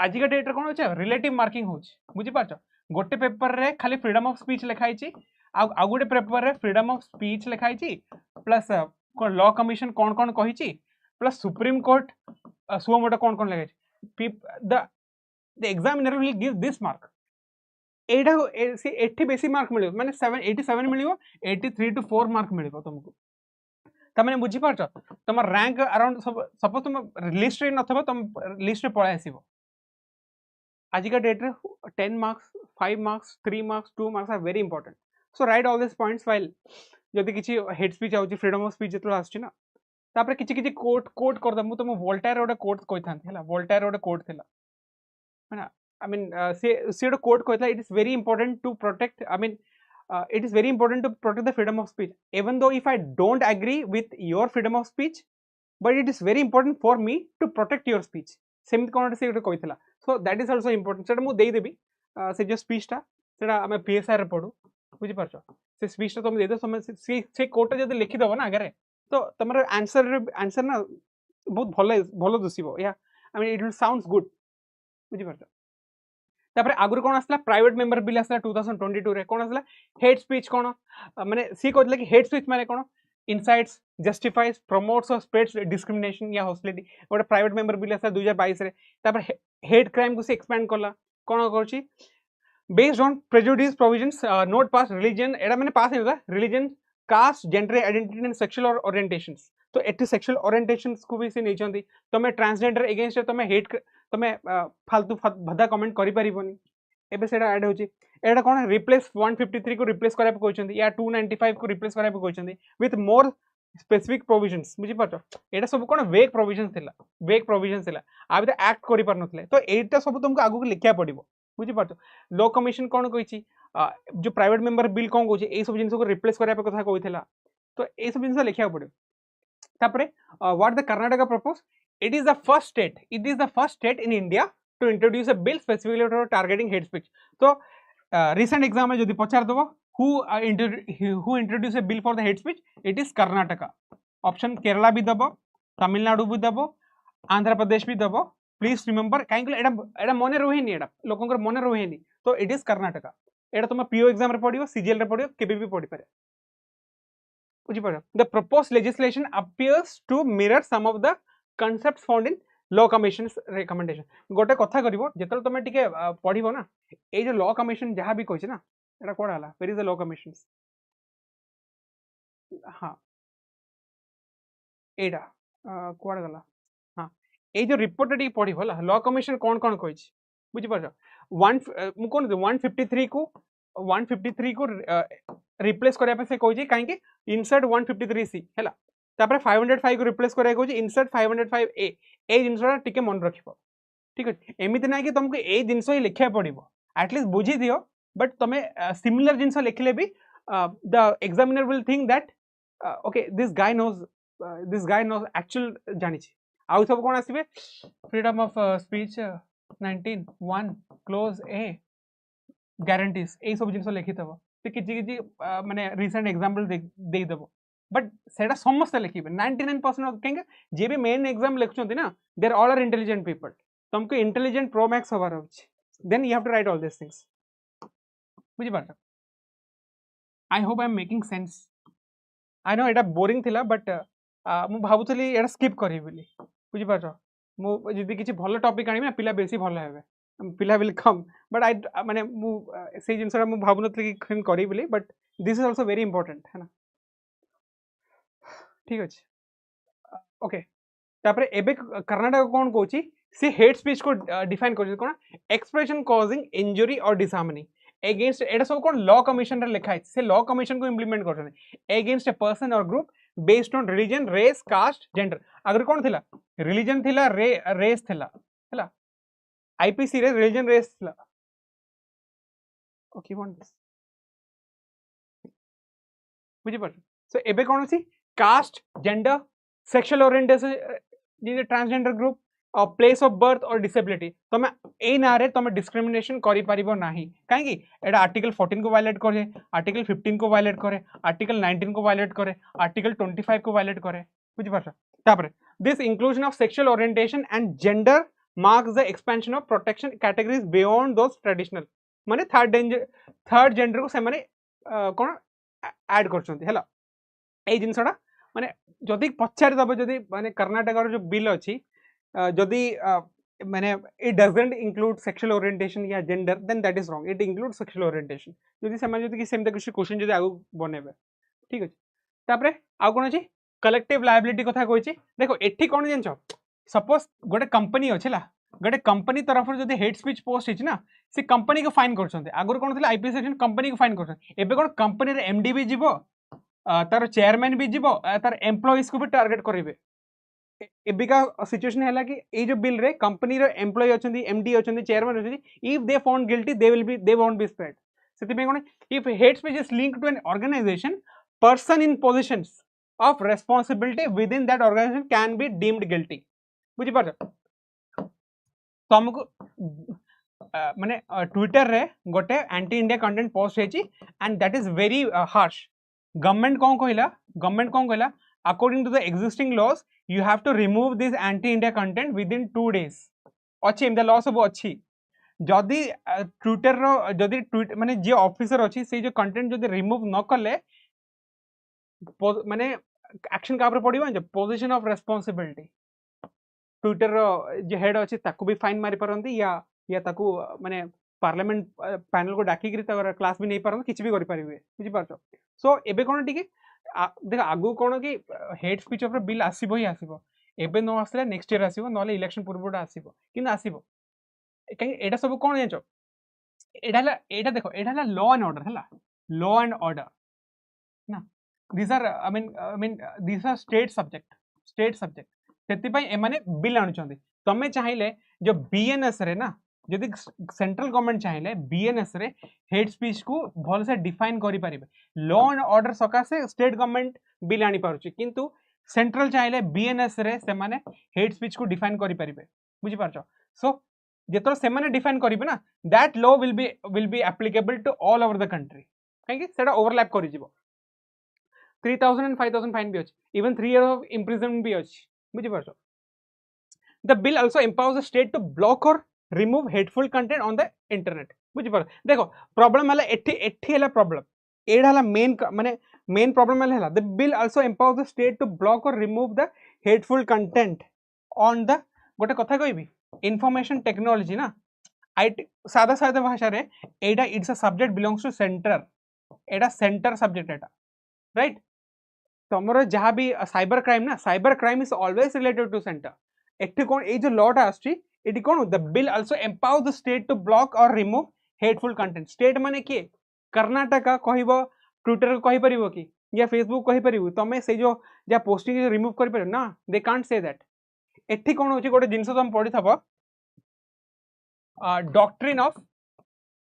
आज का डेट रे कोन होछ रिलेटिव मार्किंग होछ बुझि पाछ गोटे पेपर रे खाली फ्रीडम ऑफ स्पीच लिखाई छी आ गोटे पेपर रे फ्रीडम ऑफ स्पीच लिखाई छी प्लस लॉ कमिशन कोन कहि छी plus supreme court suo motu कोन लिखाई छी the examiner will give this mark एडा से 80 बेसी मार्क मिलियो माने 87 मिलियो 83 to 4 मार्क मिलियो तुमको तमने बुझी पारछ तम रैंक अराउंड सपोज तुम लिस्ट रे नथबो तुम लिस्ट रे पळा आसीबो आज का डेट रे 10 marks 5 marks 3 marks 2 marks are very important so write all this points while जदि किछि हेड स्पीच आउची फ्रीडम ऑफ स्पीच जतो आछी ना तापर किछि कोट कर दमु तुम वोल्टेयर ओडा कोट कहिथान हला वोल्टेयर ओडा कोट थिला है I mean, say quote it is very important to protect. I mean, it is very important to protect the freedom of speech. Even though if I don't agree with your freedom of speech, but it is very important for me to protect your speech. Same thing say so that is also important. So I देबी से जो speech टा सेटा हमें PSIR रे पढू बुझि परछो से speech टा तुम दे दो समय से कोट जदि लिखि दबो ना आगे तो तमर आंसर ना बहुत भलो दुसिबो या I mean it will sounds good बुझि परछो तापर आगुर कोन आसला प्राइवेट मेंबर बिल आसला 2022 रे कोन आसला हेड स्पीच कोन माने सी कहले कि हेड स्पीच माने कोन इनसाइट्स जस्टिफाइज प्रमोट्स और स्प्रेड्स डिस्क्रिमिनेशन या हॉस्टिलिटी गोटे प्राइवेट मेंबर बिल आसला 2022 रे तापर हेड क्राइम को से एक्सपेंड करला कोन करछि बेस्ड ऑन प्रेजुडिस प्रोविजंस नोट पास रिलीजन एडा माने पास हेला religion caste gender identity and sexual orientations तो एटी सेक्सुअल ओरिएंटेशंस को भी से नै छथि तमे ट्रांसजेंडर अगेंस्ट तमे हेड तमे फालतू भद्दा कमेंट करि परिबोनी एबे सेडा ऐड होची एडा कोन रिप्लेस 153 को रिप्लेस करे पे कहछन्ती या 295 को रिप्लेस करे पे कहछन्ती विथ मोर स्पेसिफिक प्रोविजंस बुझि पाछो एडा सब कोन वेग प्रोविजंस थिला आबे त एक्ट करि पर नथले तो एटा सब तुमको आगु लिखिया पड़िबो बुझि पाछो लॉ कमिशन कोन कहिची जो प्राइवेट मेंबर बिल कोन कहछि ए सब जिंस को रिप्लेस करे पे कथा कहिथिला तो ए सब जिंस लिखिया पड़िबो तापरे what the Karnataka propose it is the first state in India to introduce a bill specifically for targeting hate speech so recent exam में जदि पचार दबो who introduced a bill for the hate speech it is Karnataka option Kerala भी दबो तमिलनाडु भी दबो आंध्र प्रदेश भी दबो please remember काइंकल एडा मने रोहेनी एडा लोकंकर मने रोहेनी तो इट इज कर्नाटका एडा तुम पीओ एग्जाम रे पढियो सीजीएल रे पढियो केबे भी पढि पारे बुझि पारो the proposed legislation appears to mirror some of the concepts found in law commission recommendation गोटे कथा करिवो जेतल तमे टिके पढिबो ना ए जो लॉ कमिशन जहां भी कहै छै ना एटा कोड हला where is the law commission हां एटा कोड गला हां ए जो रिपोर्ट टी पढिबो हला लॉ कमिशन कोन कहै छै बुझि परछ 1 मु कोन 153 को 153 को रिप्लेस करिया पे से कहै छै काहे कि इंसर्ट 153 सी हला तापर 505 को रिप्लेस करिया कहै छै इंसर्ट 505 ए जिनसरा टिके मन रखिबो ठीक है एमिति ना कि तुमको ए जिनस ही लिखिया पड़िबो एटलीस्ट बुझी दियो बट तमे सिमिलर जिनस लिखले भी the examiner will think that okay this guy knows actual जानि छी आउ सब कोन आसीबे फ्रीडम ऑफ स्पीच 19 1 क्लोज ए गारंटीज ए सब जिनस लिखि तबो ते किछि माने रिसेंट एग्जांपल दे देबो बट सेटा समस्त लिखिबे 99% केंगे जे भी मेन एग्जाम लिखछंती ना they are all are intelligent people तुमको इंटेलिजेंट प्रो मैक्स होबार होछि then you have to write all this things बुझि पारछ I hope I am making sense I know एटा बोरिंग थिला बट मु भाबुतली एटा स्किप करी बोली बुझि पारछ मु जदी किछि भलो टॉपिक आनी ना पिला बेसी भलो हेबे पिला विल कम बट आई माने मु से जिनसरा मु भाबुनतली कि करी बोली but this is also very important है ना ठीक अछि ओके तापर एबे कर्नाटक कोन कहूची से हेट स्पीच को डिफाइन कर कोन एक्सप्रेशन कॉजिंग इंजुरी और डिसहार्मनी अगेंस्ट एटा सब कोन लॉ कमिशन रे लिखा है से लॉ कमिशन को इंप्लीमेंट करछन अगेंस्ट अ पर्सन और group based on religion race caste gender अगर कोन थिला रिलीजन थिला रेस थिला हला आईपीसी रे रिलीजन रेस थिला ओके वांट दिस बुझि पर सो एबे कोन अछि कास्ट जेंडर सेक्सुअल ओरिएंटेशन जे ट्रांसजेंडर ग्रुप और प्लेस ऑफ बर्थ और डिसेबिलिटी तमे ए ना रे तमे डिस्क्रिमिनेशन करि परिबो नाही काहे कि एटा आर्टिकल 14 को वायलेट करे आर्टिकल 15 को वायलेट करे आर्टिकल 19 को वायलेट करे आर्टिकल 25 को वायलेट करे बुझि पाछ तापर this inclusion of sexual orientation and gender marks the expansion of protection categories beyond those traditional माने थर्ड जेंडर को से माने कोन ऐड करछंती हला ए जिनसडा माने जदि पछार दबो जदि माने कर्नाटक रो जो बिल अछि जदि माने it doesn't include sexual orientation या gender then that is wrong it include sexual orientation जदि समान जदि कि सेमता कुछ क्वेश्चन जदि आगु बनेबे ठीक अछि तापरे आ कोन अछि कलेक्टिव लायबिलिटी कथा कहै देखो एठी कोन जानछो सपोज गोटे कंपनी अछला गोटे कंपनी तरफ जदि हेट स्पीच पोस्ट हिच ना से कंपनी को फाइन करछन्ते आगुर कोन थिला आईपी सेक्शन कंपनी को फाइन करछन एबे कोन कंपनी रे एमडी भी जीवो तार चेयरमैन भी जीवो तार एम्प्लॉइज को भी टारगेट करिवे एबिका सिचुएशन है कि ये जो बिल रे कंपनी रो एम्प्लॉय अछंती एमडी अछंती चेयरमैन अछंती if they found guilty they won't be spared सेति में कोन if hate speech is linked to an organization person in positions of responsibility within that organization can be deemed guilty बुझि पार तुमको माने Twitter रे गोटे एंटी इंडिया कंटेंट पोस्ट हेची and that is very harsh government कोन कहला according to the existing laws you have to remove this anti india content within 2 days अछि the law सब अछि जदि ट्विटर रो जदि ट्वीट माने जे ऑफिसर अछि से जो कंटेंट जदि रिमूव न करले माने एक्शन का ऊपर पड़िबो जे पोजीशन ऑफ रेस्पॉन्सिबिलिटी ट्विटर रो जे हेड अछि ताकू भी फाइन मारि परंती या ताकू माने पार्लियामेंट पैनल को डाकी करी तकर क्लास भी नहीं पारन किछ भी करि परिबे बुझि पारछो सो एबे कोन टिके देख आगु कोन कि हेट स्पीच ऑफ बिल आसीबो ही आसीबो एबे न आसले नेक्स्ट ईयर आसीबो नले इलेक्शन पूर्वटा आसीबो किन आसीबो काहे एटा सब कोन जानचो एटा देखो एटा लॉ एंड ऑर्डर हला लॉ एंड ऑर्डर ना these are I mean these are state subject सेति पई ए माने बिल आणुचंदी तमे चाहिले जो बीएनएस रे ना जदि सेंट्रल गवर्नमेंट चाहिले बीएनएस रे हेट स्पीच को भल से डिफाइन करि परिबे लॉ एंड ऑर्डर सका से स्टेट गवर्नमेंट बिल आनी पारुची किंतु सेंट्रल चाहिले बीएनएस रे से माने हेट स्पीच को डिफाइन करि परिबे बुझि पारछो सो जेतो से माने डिफाइन करिबे ना that law will be applicable to all over the country काहे कि सेटा ओवरलैप करि जिवो 3000 and 5000 फाइन भी अछि इवन 3 years of imprisonment भी अछि बुझि पारछो the bill also empowers the state to block or remove hateful content on the internet बुझि पार देखो प्रॉब्लम हला एठी हला प्रॉब्लम एडा हला मेन प्रॉब्लम हला the bill also empowers the state to block or remove the hateful content on the गोटे कथा कहबी इनफॉरमेशन टेक्नोलॉजी ना आईटी सादा सादा भाषा रे एटा it's a subject belongs to centre एटा सेंटर सब्जेक्ट एटा राइट तुमर जहाँ भी साइबर क्राइम ना cyber crime is always related to centre एठी कोन ए जो लॉ टा आछि एठी कोन the bill also empower the state to block और रिमूव हेटफुल कंटेंट स्टेट माने के कर्नाटक कहबो ट्विटर कहि परिबो कि या फेसबुक कहि परिबो तमे से जो जा पोस्टिंग रिमूव कर परिबो ना दे कांट से दैट एठी कोन होची गोटे जिंस तुम पढि थबो डॉक्ट्रिन ऑफ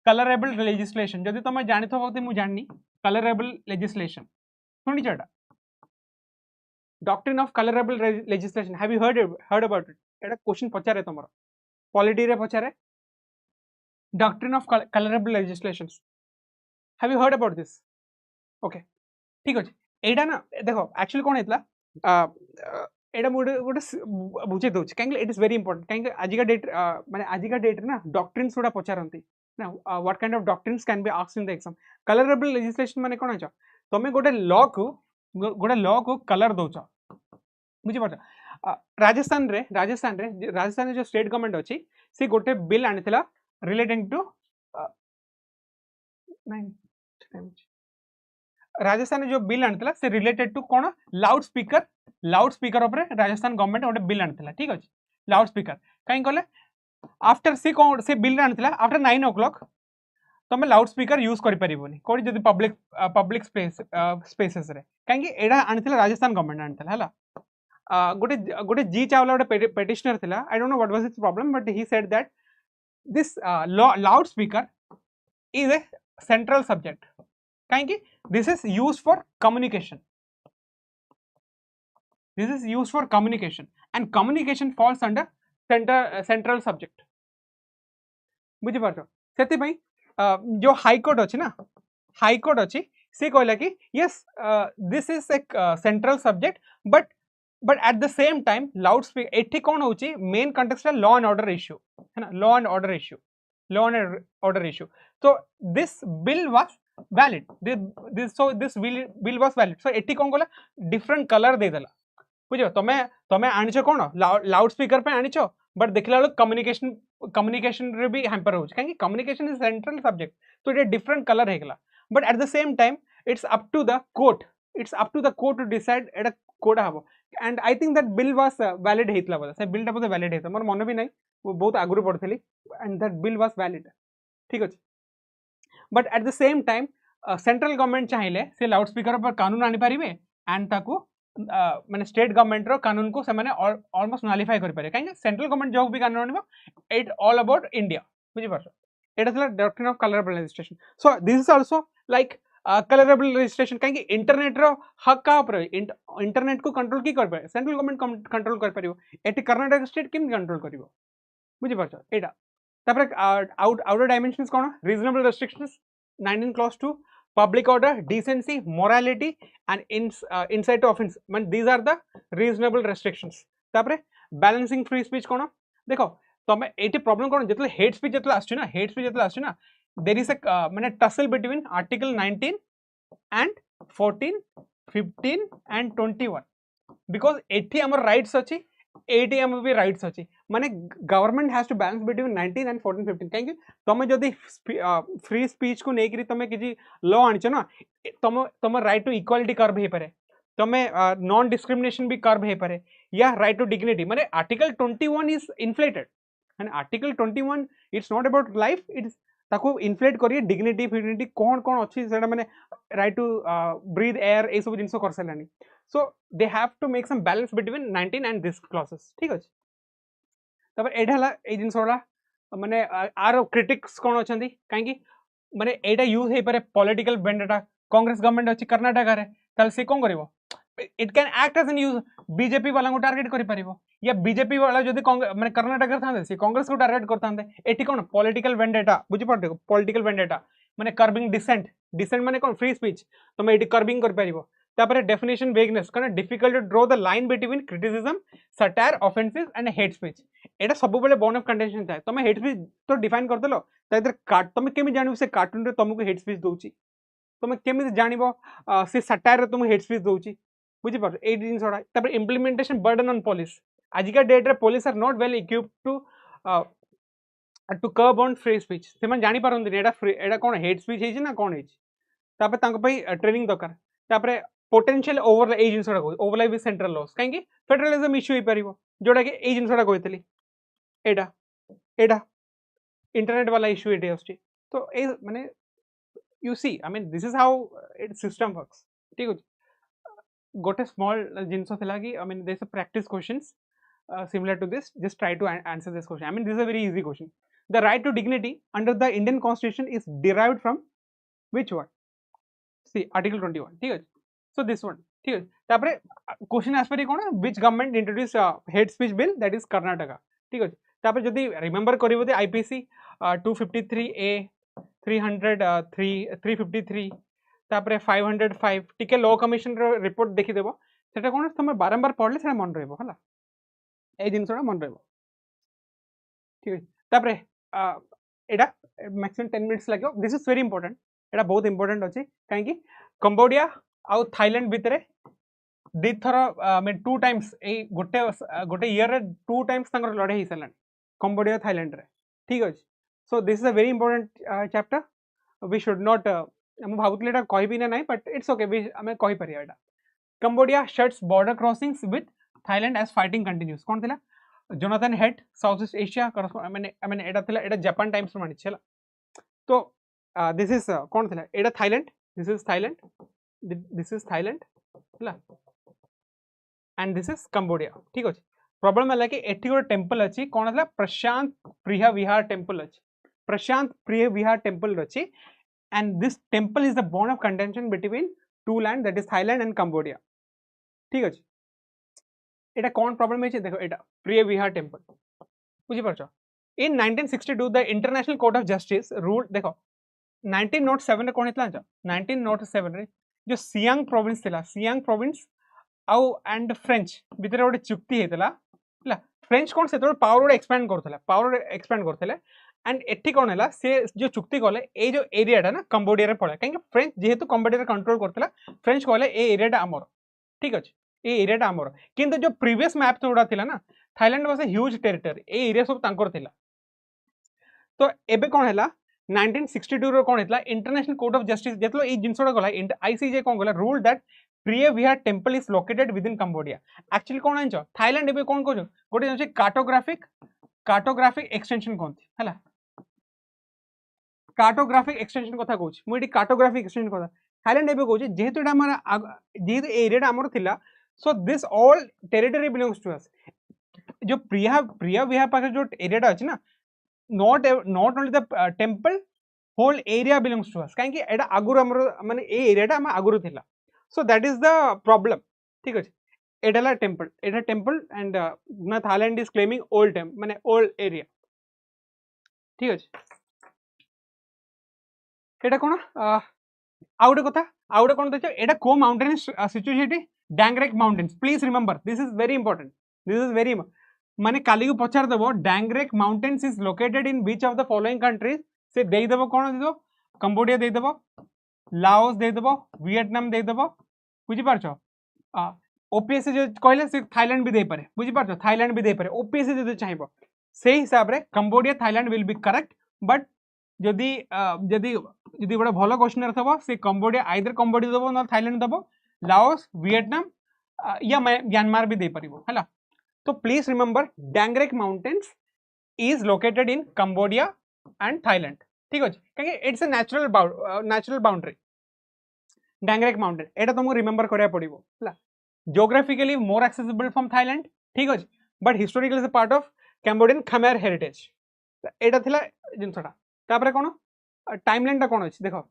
कलरेबल लेजिस्लेशन जदि तुम जानि थबो कि मु जाननी कलरेबल लेजिस्लेशन सुनि छटा doctrine of colourable legislation have you heard about it एटा क्वेश्चन पचारे तमरो पॉलिटी रे पचारे doctrine of colourable legislations have you heard about this okay ठीक अछि एटा ना देखो एक्चुअली कोन हेतला एटा मोडे गोटे बुझे दोछ काहे इट इज वेरी इंपोर्टेंट काहे आज का डेट माने आज का डेट ना डॉक्ट्रिन्स उडा पचारंती ना what kind of doctrines can be asked in the exam colourable legislation माने कोन छ तमे गोटे लॉ को कलर दोछ बुझी पाछ राजस्थान रे जो स्टेट गवर्नमेंट अछि से गोटे बिल आनिथिला रिलेटिंग टू राजस्थान जो बिल आनिथिला से रिलेटेड टू कोन लाउड स्पीकर ऊपर राजस्थान गवर्नमेंट गोटे बिल आनिथिला ठीक अछि लाउड स्पीकर काई कहले आफ्टर से बिल आनिथिला आफ्टर 9 o'clock तमे लाउड स्पीकर यूज करि परिबोनी कोडी जदी पब्लिक स्पेसेस रे काई एडा आनिथिला राजस्थान गवर्नमेंट आनिथिला हला गोटे जी चावला गोटे पेटिशनर थिला I don't know what was its problem but he said that this loud speaker is a central subject काई this is used for communication and communication falls under central subject बुझी पारछो सेति भाई जो high court अछि ना high court अछि से कहला कि yes this is a central subject but at the same time loud speaker एठी कोन होची main context law and order issue है ना लॉ एंड ऑर्डर इश्यू तो this bill was valid this bill was valid so एठी कोन कहला different colour दे देला बुझो तमे आनिछो कोन लाउड स्पीकर पे आनिछो बट देखला कम्युनिकेशन रे भी हैम्पर होछ काहे कम्युनिकेशन इज सेंट्रल सब्जेक्ट तो इट डिफरेंट कलर हेगला but at the same time it's up to the court to decide एटा कोडा हबो and I think that bill was valid हेतला बोला से बिल टा बोले वैलिड हेता मोर मन भी नहीं वो बहुत आगुरु पड़थली and that bill was valid ठीक अछि but at the same time central government चाहिले से लाउड स्पीकर पर कानून आनी पारिबे एंड ताकू माने स्टेट गवर्नमेंट रो कानून को से माने ऑलमोस्ट नलिफाई कर पारे काहे सेंट्रल गवर्नमेंट जो भी कानून आनिबो इट ऑल अबाउट इंडिया बुझी पारछो एटा थला doctrine of colourable legislation so this is also like colourable legislation काहे इंटरनेट रो हक का ऊपर इंटरनेट को कंट्रोल की कर पारे सेंट्रल गवर्नमेंट कंट्रोल कर परिबो एटी कर्नाटक स्टेट किन कंट्रोल करिवो बुझी पारछो एटा तापर outer dimensions cone reasonable restrictions 19 clause 2 public order decency morality and insight to offense man these are the reasonable restrictions तापरे balancing free speech कोन देखो तमे एटी प्रॉब्लम कोन जेतले hate speech जेतले आछी ना there is a माने tussle between article 19 and 14 15 and 21 because एटी हमर rights अछि एटी हम भी राइट्स अछि माने government has to balance between 19 and 14 15 काहे तमे जदी फ्री स्पीच को नै करी तमे किछि लॉ आनिछ ना तम राइट टू इक्वालिटी कर्व हे पारे तमे नॉन डिस्क्रिमिनेशन भी कर्व हे पारे या राइट टू डिग्निटी माने article 21 is inflated and article 21 it's not about life it's ताको इन्फ्लेट करिए डिग्निटी फिग्निटी कोन अछि सेटा माने राइट टू ब्रीथ एयर ए सब जिंसो करसलानी so they have to make some balance between 19 and this clauses ठीक अछि तब एढाला ए जिंसोडा माने आरो क्रिटिक्स कोन अछंती काहे कि माने एटा यूज हे पारे पॉलिटिकल वेंडेटा कांग्रेस गवर्नमेंट अछि कर्नाटक रे तल से कोन करिवो it can act as an use BJP वाला को टारगेट करि परिवो या बीजेपी वाला जदी माने कर्नाटक रे थांदे से कांग्रेस को टारगेट करतांदे एटी कोन पॉलिटिकल वेंडेटा बुझि पड़ते पॉलिटिकल वेंडेटा माने कर्बिंग डिसेंट माने कोन फ्री स्पीच तमे एटी कर्बिंग कर परिवो तापर डेफिनेशन वेगनेस कने difficult to draw the line between criticism satire offences and hate speech एटा सब बेले बोन ऑफ कंटेंशन थाए तमे हेट स्पीच तो डिफाइन कर देलो त इधर काट तमे केमि जानिबो से कार्टून रे तुमको हेट स्पीच दोउची तमे केमि जानिबो से सटायर रे तुम हेट स्पीच दोउची बुझी पार ए दिन सोडा तापर इंप्लीमेंटेशन बर्डन ऑन पुलिस आजिका डेट रे police are not well equipped to curb on free speech से माने जानि पारंती एटा कोन हेड स्पीच हेछि ना कोन हेछि तापर तांको पई ट्रेनिंग दरकार तापर पोटेंशियल ओवर ए जिनसडा को ओवरलाइप विथ सेंट्रल लॉस काहेकि फेडरलिज्म इश्यू हे परिबो जोडा कि ए जिनसडा कहतली एटा एटा इंटरनेट वाला इश्यू एटे आछि तो ए माने you see I mean this is how it system works ठीक अछि गोटे स्मॉल जिनस थिला कि I mean there is a practice questions similar to this just try to answer this question I mean this is a very easy question the right to dignity under the Indian constitution is derived from which one see article 21 ठीक अछि so this one ठीक अछि तापरे question आस्पेरी कोन which government introduced hate speech bill that is Karnataka ठीक अछि तापरे जदी रिमेंबर करिवो दे IPC 253A 353 तापरे 505 टिके लॉ कमिशन रो रिपोर्ट देखि देबो सेटा कोन तुम बारंबार पढले सेटा मन रहबो हला ए जिनसडा मन रहबो ठीक है तापरे एडा मैक्सिमम 10 मिनिट्स लागो दिस इज वेरी इंपोर्टेंट एडा बहुत इंपोर्टेंट अछि काहे कि कंबोडिया आ थाईलैंड भितरे दी थर मैं 2 टाइम्स ए गोटे ईयर रे 2 टाइम्स तंगर लड़ाई हिसलन कंबोडिया थाईलैंड रे ठीक अछि so this is a very important chapter we should not हम भाबुतले एटा कहबी ना नहीं but it's okay we हमें कहि परिया एटा Cambodia shuts border crossings with Thailand as fighting continues कोन थिला Jonathan head south east Asia I mean एटा थिला एटा जापान टाइम्स मानि छला तो this is कोन थिला एटा थाईलैंड this is Thailand हला and this is Cambodia ठीक अछि प्रॉब्लम है कि एठी गो टेंपल अछि कोन हला प्रशांत प्रिय विहार टेंपल अछि प्रशांत प्रिय विहार टेंपल अछि and this temple is the bone of contention between two land that is Thailand and Cambodia ठीक अछि एटा कोन प्रॉब्लम है देखो एटा प्रिय विहार टेंपल बुझि परछो in 1962 the international court of justice ruled देखो 1907 रे कोन हितला 1907 रे जो सियांग प्रोविंस थिला सियांग प्रोविंस आउ एंड फ्रेंच भितर गोटे चुक्ति हेतला हला फ्रेंच कोन से तो पावर एक्सपैंड करथले एंड एठी कोन हला से जो चुक्ति कोले ए जो एरियाटा ना कंबोडिया रे पळे काहे फ्रेंच जेहेतु कंबोडिया रे कंट्रोल करथला फ्रेंच कोले ए एरियाटा हमर ठीक अछि ए एरियाटा हमर किंतु जो प्रीवियस मैप जोडा थिला ना Thailand was a huge territory a area सब तांकर थिला तो एबे कोन हला 1962 रो कोन हेतला इंटरनेशनल कोर्ट ऑफ जस्टिस जेतलो ए जिंसोडा गला आईसीजे कोन गला rule that Preah Vihear temple is located within Cambodia actually कोन आंचो थाईलैंड एबे कोन कोजो गोटे जंचे कार्टोग्राफिक एक्सटेंशन कोन थी हला कार्टोग्राफिक एक्सटेंशन कथा कहूँ मुझे कार्टोग्राफिक एक्सटेंशन कथा थाईलैंड एबे कहूँ जेहेतु जेहेतु एरिया आमर थिला so this all territory belongs to us जो प्रिय विहार पाखे जो एरियाटा अछि ना not only the temple whole area belongs to us काहे एटा आगुर हमर माने ए एरियाटा हम आगुर थिला so that is the problem ठीक अछि एटाला टेंपल and ना थाईलैंड is claiming old माने old area ठीक अछि एटा कोन आउटे कथा आउटे कोन देखो एटा को mountain situation Dangrek mountains please remember this is very important माने काली को पचार देबो Dangrek mountains is located in which of the following countries से देई देबो कोन देबो कंबोडिया देई देबो लाओस देई देबो वियतनाम देई देबो बुझि पारछो ओपीएस जो कहले से थाईलैंड भी देई पारे बुझि पारछो थाईलैंड भी देई पारे ओपीएस जदि चाहिबो सेही हिसाब रे Cambodia Thailand will be correct but जदि बड़ा भलो क्वेश्चन थबो से कंबोडिया आइदर कंबोडिया देबो न थाईलैंड देबो लाओस वियतनाम या म्यांमार भी दे परिबो हला तो please remember Dangrek mountains is located in Cambodia and Thailand ठीक अछि काहे it's a natural boundary Dangrek mountain एटा तुमको रिमेंबर करिया पड़िबो हला geographically more accessible from Thailand ठीक अछि but historically is a part of Cambodian Khmer heritage एटा थिला जिनसटा तापरे कोन टाइमलाइन टा कोन अछि देखो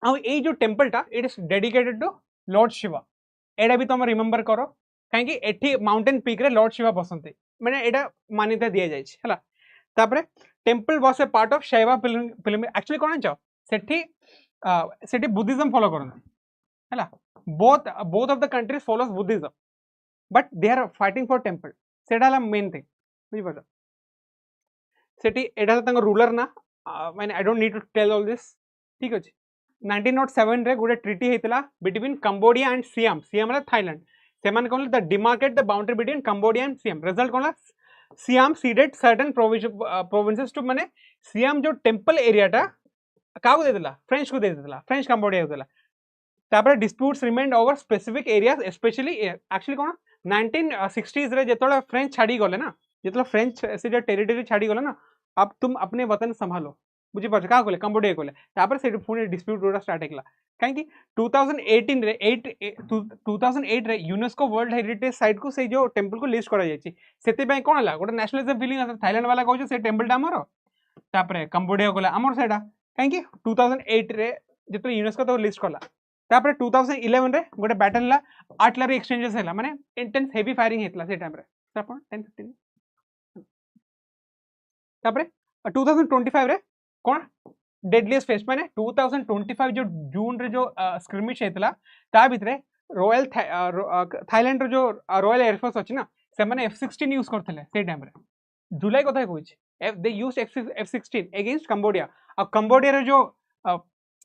आ ए जो टेंपल टा it is dedicated to lord Shiva एटा भी तुम रिमेंबर करो काहे एठी माउंटेन पीक रे लॉर्ड शिवा बसंती माने एटा मान्यता दिया जाय छै हला तापरे temple was a part of Shaiva film actually कोन छ सेठी बुद्धिज्म फॉलो करन हला both of the countries follows Buddhism but they are fighting for temple सेटा ला मेन थिंग बुझि पड़ो सेठी एटा तंग रूलर ना माने I don't need to tell all this ठीक अछि 1907 रे गुडे ट्रीटी हेतला बिटवीन कंबोडिया एंड सियाम ला थाईलैंड से माने कोन the demarcate the boundary between Cambodia and Siam result कोन Siam ceded certain provinces to माने सियाम जो टेंपल एरिया टा का को दे देला फ्रेंच को दे देला फ्रेंच कंबोडिया को देला तापर disputes remained over specific areas specially actually कोन 1960s रे जेतोला फ्रेंच छाड़ी गले ना जेतोला फ्रेंच से जो टेरिटरी छाड़ी गले ना अब तुम अपने वतन संभालो बुझी पाछ का कोले कंबोडिया कोले तापर से पुणी डिस्प्यूट रोड स्टार्ट हेकला काहे कि 2018 रे 2008 रे यूनेस्को वर्ल्ड हेरिटेज साइट को से जो टेंपल को लिस्ट करा जायछि सेते पय कोन हला गोटे नेशनलिज्म फीलिंग थाईलैंड वाला कहू से टेंपल टा हमरो तापर कंबोडिया कोला हमर सेडा काहे कि 2008 रे जेतो यूनेस्को तो लिस्ट कला तापर 2011 रे गोटे बैटल ला आर्टिलरी एक्सचेंजेस हैला माने इंटेंस हेवी फायरिंग हेतला से टाइम रे तापर 10 15 तापर 2025 रे कोन डेडलीस्ट फेस माने 2025 जो जून रे जो स्क्रिमिश हेतला ता भितरे रॉयल थाईलैंड रो जो रॉयल एयरफोर्स अछि ना से माने F-16 यूज करथले से टाइम रे जुलाई कथा कहूछि they used F-16 against Cambodia और कंबोडिया रे जो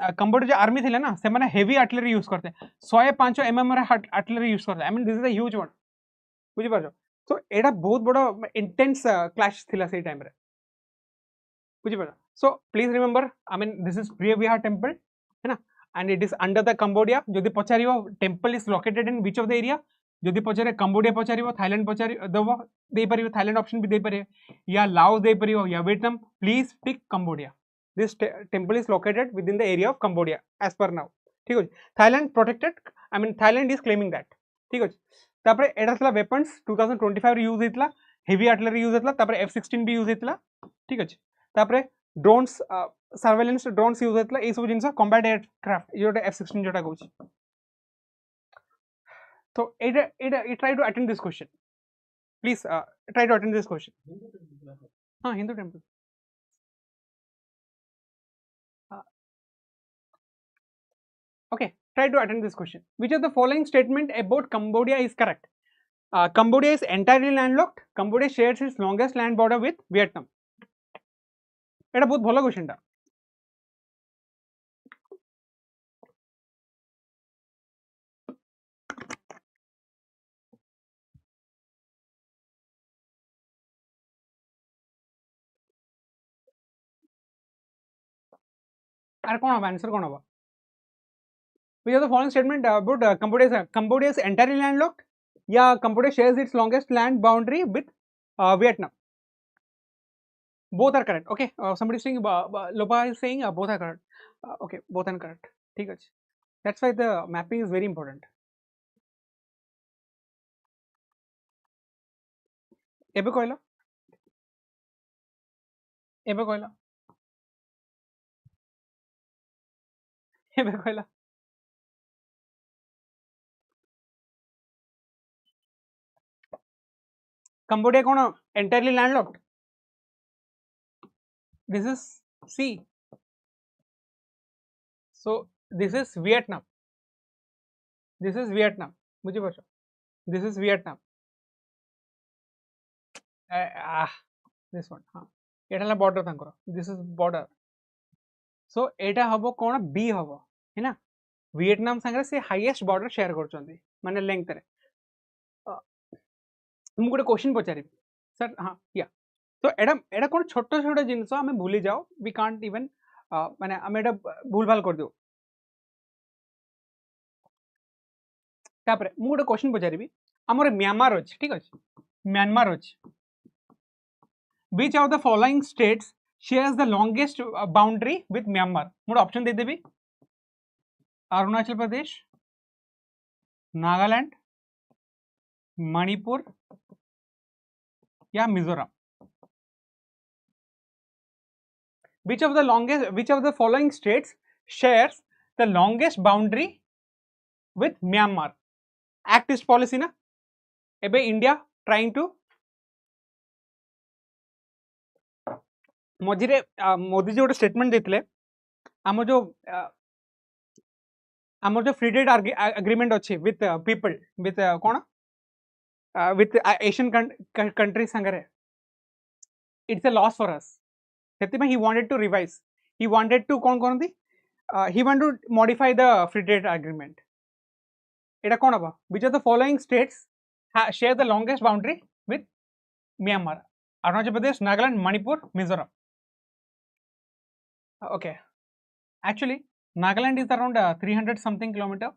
कंबोडिया जो आर्मी थिले ना से माने हेवी आर्टिलरी यूज करते 105 mm रे आर्टिलरी यूज करते आई mean this is a huge one बुझी पाछो सो एडा बहुत बडो इंटेंस क्लैश थिला से टाइम रे बुझी पाछो so please remember I mean this is Preah Vihear temple है ना and it is under the Cambodia जदी पचारियो temple is located in which of the area जदी पचारे कंबोडिया पचारियो थाईलैंड पचारियो दबो दे परियो थाईलैंड ऑप्शन भी दे परियो या लाओस दे परियो या Vietnam please pick Cambodia this temple is located within the area of Cambodia as per now ठीक है Thailand protected I mean Thailand is claiming that ठीक है तापरे एडा थला वेपन्स 2025 रे यूज हेतला हेवी आर्टिलरी यूज हेतला तापरे F-16 भी यूज हेतला ठीक है तापरे ड्रोन्स सर्वेलेंस ड्रोन्स यूज हेतला ए सब जिंस कॉम्बैट एयरक्राफ्ट योटा F-16 जोटा कहूची तो एडा try to attend this question please try to attend this question हां Hindu temple Okay, try to attend this question. Which of the following statement about Cambodia is correct? Cambodia is entirely landlocked. Cambodia shares its longest land border with Vietnam. এটা বহুত ভালো কোশ্চেনটা আর কোন হবে answer কোন হবে Which of the following statement about Cambodia is entirely landlocked? Yeah, Cambodia shares its longest land boundary with Vietnam. Both are correct. Okay, somebody is saying Lopa is saying both are correct. Okay, both are correct. ठीक है. That's why the mapping is very important. एबे कहला Cambodia कौन entirely landlocked? This is sea. So this is Vietnam. This is Vietnam. मुझे बता. This is Vietnam. This one. हाँ. एटा ला border तांकर. This is border. So एटा हबो कौन B हबो है ना वियतनाम संगे से हाईएस्ट बॉर्डर शेयर करछंदी माने लेंथ रे हम गोटे क्वेश्चन पचारि सर हाँ या तो एडा कोन छोटो छोटो जिंस हमें भूली जाओ वी कांट इवन माने हम एडा भूल भाल कर दो तापर मु गोटे क्वेश्चन पचारिबी हमर म्यांमार अछि ठीक अछि म्यांमार अछि which of the following states shares the longest boundary with Myanmar more option दे देबी अरुणाचल प्रदेश नागालैंड मणिपुर या Mizoram which of the following states shares the longest boundary with Myanmar act is policy ना एबे इंडिया trying to मझिरे मोदी जी गोटे statement देथिले आम जो फ्री ट्रेड एग्रीमेंट अच्छी विथ पीपल विथ कौन विथ एशियन कंट्री संगे it's a loss for us से he wanted to revise he wanted to कौन कहते he want to modify the free trade agreement एटा कौन हम which are the following states share the longest boundary with Myanmar Arunachal Pradesh Nagaland Manipur Mizoram okay actually Nagaland is around 300 something kilometer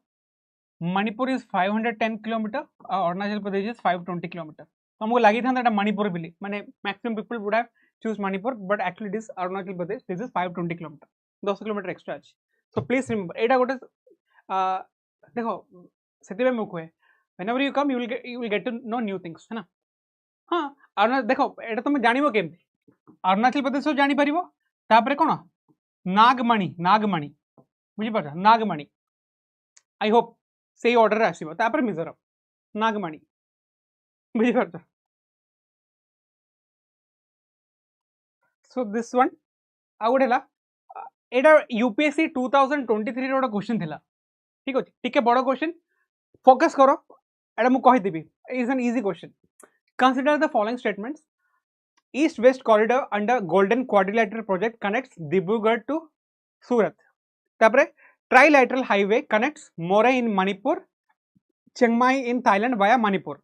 Manipur is 510 kilometer Arunachal Pradesh is 520 kilometer तो हमको लगी था ना मणिपुर बिली माने maximum people would have choose Manipur but actually this Arunachal Pradesh this is 520 kilometre 10 kilometre extra अछि सो please remember एटा गोटे देखो सेतिबे मु कहे whenever you come you will get to know new things है ना हां अरुणाचल देखो एटा तुम जानिबो केमती अरुणाचल प्रदेश तो जानि परिबो तापरे कोन नागमणि नागमणि बुझी पाछ नागमणि आई होप से ऑर्डर आसीबो तापर मिजोरम नागमणि बुझी पाछ so this one uh गोटेला Etah UPSC 2023 row question थिला ठीक अछि टिके बड़ क्वेश्चन फोकस करो एटा मु कहि देबी is an easy question consider the following statements East West corridor under Golden Quadrilateral project connects Dibrugarh to Surat. तापरे trilateral highway connects Moreh in Manipur, Chiang Mai in Thailand via Manipur.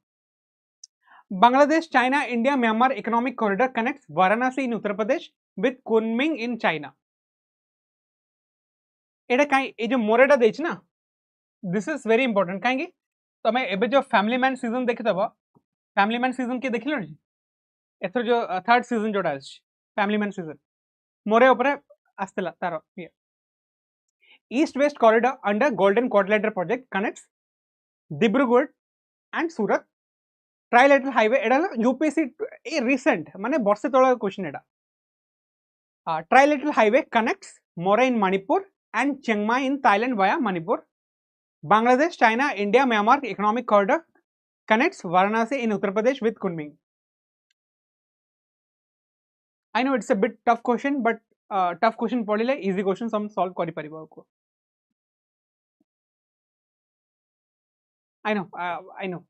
Bangladesh, China, India, Myanmar economic corridor connects Varanasi in Uttar Pradesh with Kunming in China. एटा काई ए जो muriate देछ ना this is very important काई तमे एबे जो family man season देखितबो family man season के देखिलो नी एथर जो थर्ड सीजन जोटा फैमिली मैन सीजन मोरे ऊपर आस्तला तारो ये east west corridor under golden quadrilateral project connects Dibrugarh and Surat trilateral highway एडा यूपीएससी ए रिसेंट माने वर्षे तळ क्वेश्चन एडा trilateral highway connects Moreh in Manipur and Chiang Mai in Thailand via Manipur Bangladesh China India Myanmar economic corridor connects Varanasi in Uttar Pradesh with Kunming I know it's a bit tough question, but tough question पढ़िले easy question हम solve करि परिबो को I know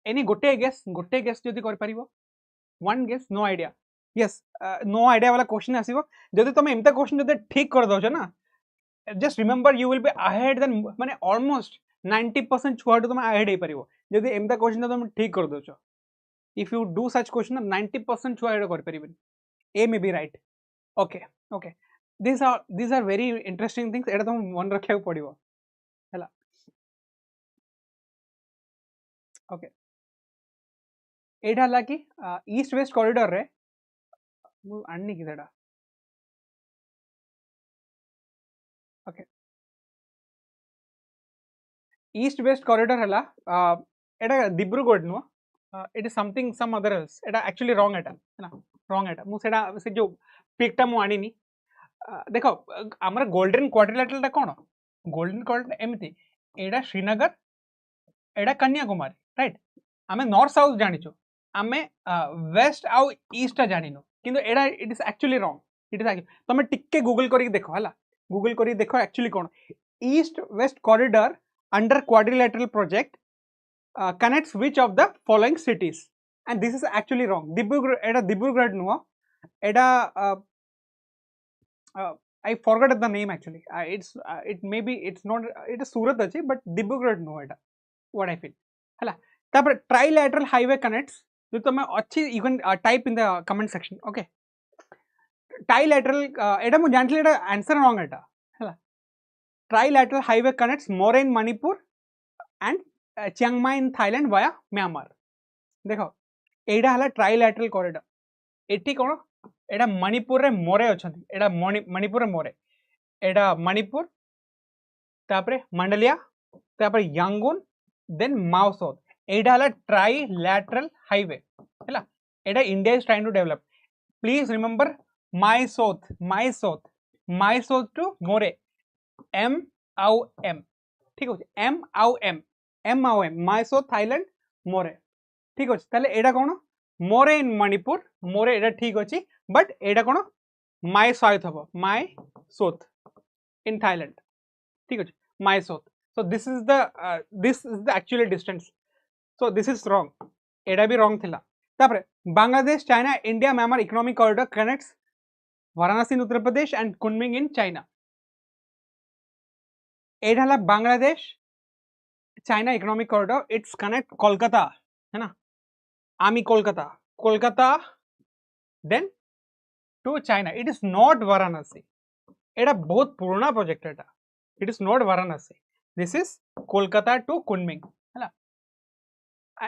any गोटे guess जदि कर परिबो one guess no idea yes no idea वाला question आसीबो जदि तुम एमता question जदि ठीक कर दोछ ना just remember you will be ahead than माने almost 90% छुआ तुम ahead हे परिबो जदि एमता question तुम ठीक कर दोछ if you do such question 90% छुआ ahead कर परिबो A may be right. Okay. These are very interesting things. एटा तुम मन रखिया पड़िबो हैला ओके एटा हला कि ईस्ट वेस्ट कॉरिडोर रे मु आन्नी कि सेटा ओके ईस्ट वेस्ट कॉरिडोर हला एटा Dibrugarh no it is something some other else एटा एक्चुअली रॉन्ग एटा है ना रॉन्ग एटा मु सेटा से जो पिकटा मु आनी नी देखो हमर गोल्डन क्वाड्रिलेटरल टा कोन गोल्डन क्वाड्रिलेटरल एमती एटा श्रीनगर एटा कन्याकुमारी राइट आमे नॉर्थ साउथ जानिचो आमे वेस्ट आउ ईस्ट जानिनो किंतु एटा it is actually wrong it is actually तमे टिक्के गूगल करी देखो हला गूगल करी देखो actually cone east west corridor under quadrilateral project connects which of the following cities and this is actually wrong Dibrugarh no eta I forgot the name actually it maybe it's not it is Surat achi but Dibrugarh no eta what I feel hala tapare trilateral highway connects jo tame achi you can type in the comment section okay trilateral eta mu janthile eta answer wrong eta hala trilateral highway connects Moreh in Manipur and Chiang Mai in Thailand via Myanmar देखो एडा हला trilateral corridor eighty कोन एडा मणिपुर रे मोरे अछंती एडा मणिपुर रे मोरे एडा मणिपुर तापरे मंडलिया तापरे यांगून देन माओसोत एडा हला ट्राइलैटरल हाईवे हला एडा India is trying to develop please remember Mae Sot to Moreh M आउ एम ठीक होची एम आउ एम माइसोत थाईलैंड मोरे ठीक अच्छे ताले एडा कौन मोरे इन मणिपुर मोरे एडा ठीक अच्छी बट एडा कौन माय साउथ हम माय सोथ इन थाईलैंड ठीक अच्छे Mae Sot so this is the actually distance so this is wrong एडा भी रॉन्ग थिला तापरे Bangladesh China India Myanmar economic corridor connects Varanasi in Uttar Pradesh and Kunming in China एडा हला Bangladesh China Economic Corridor, it's connect Kolkata, है ना, Ami Kolkata, then to China. It is not Varanasi. एटा बहुत पुराना project Etah. It is not Varanasi. This is Kolkata to Kunming. है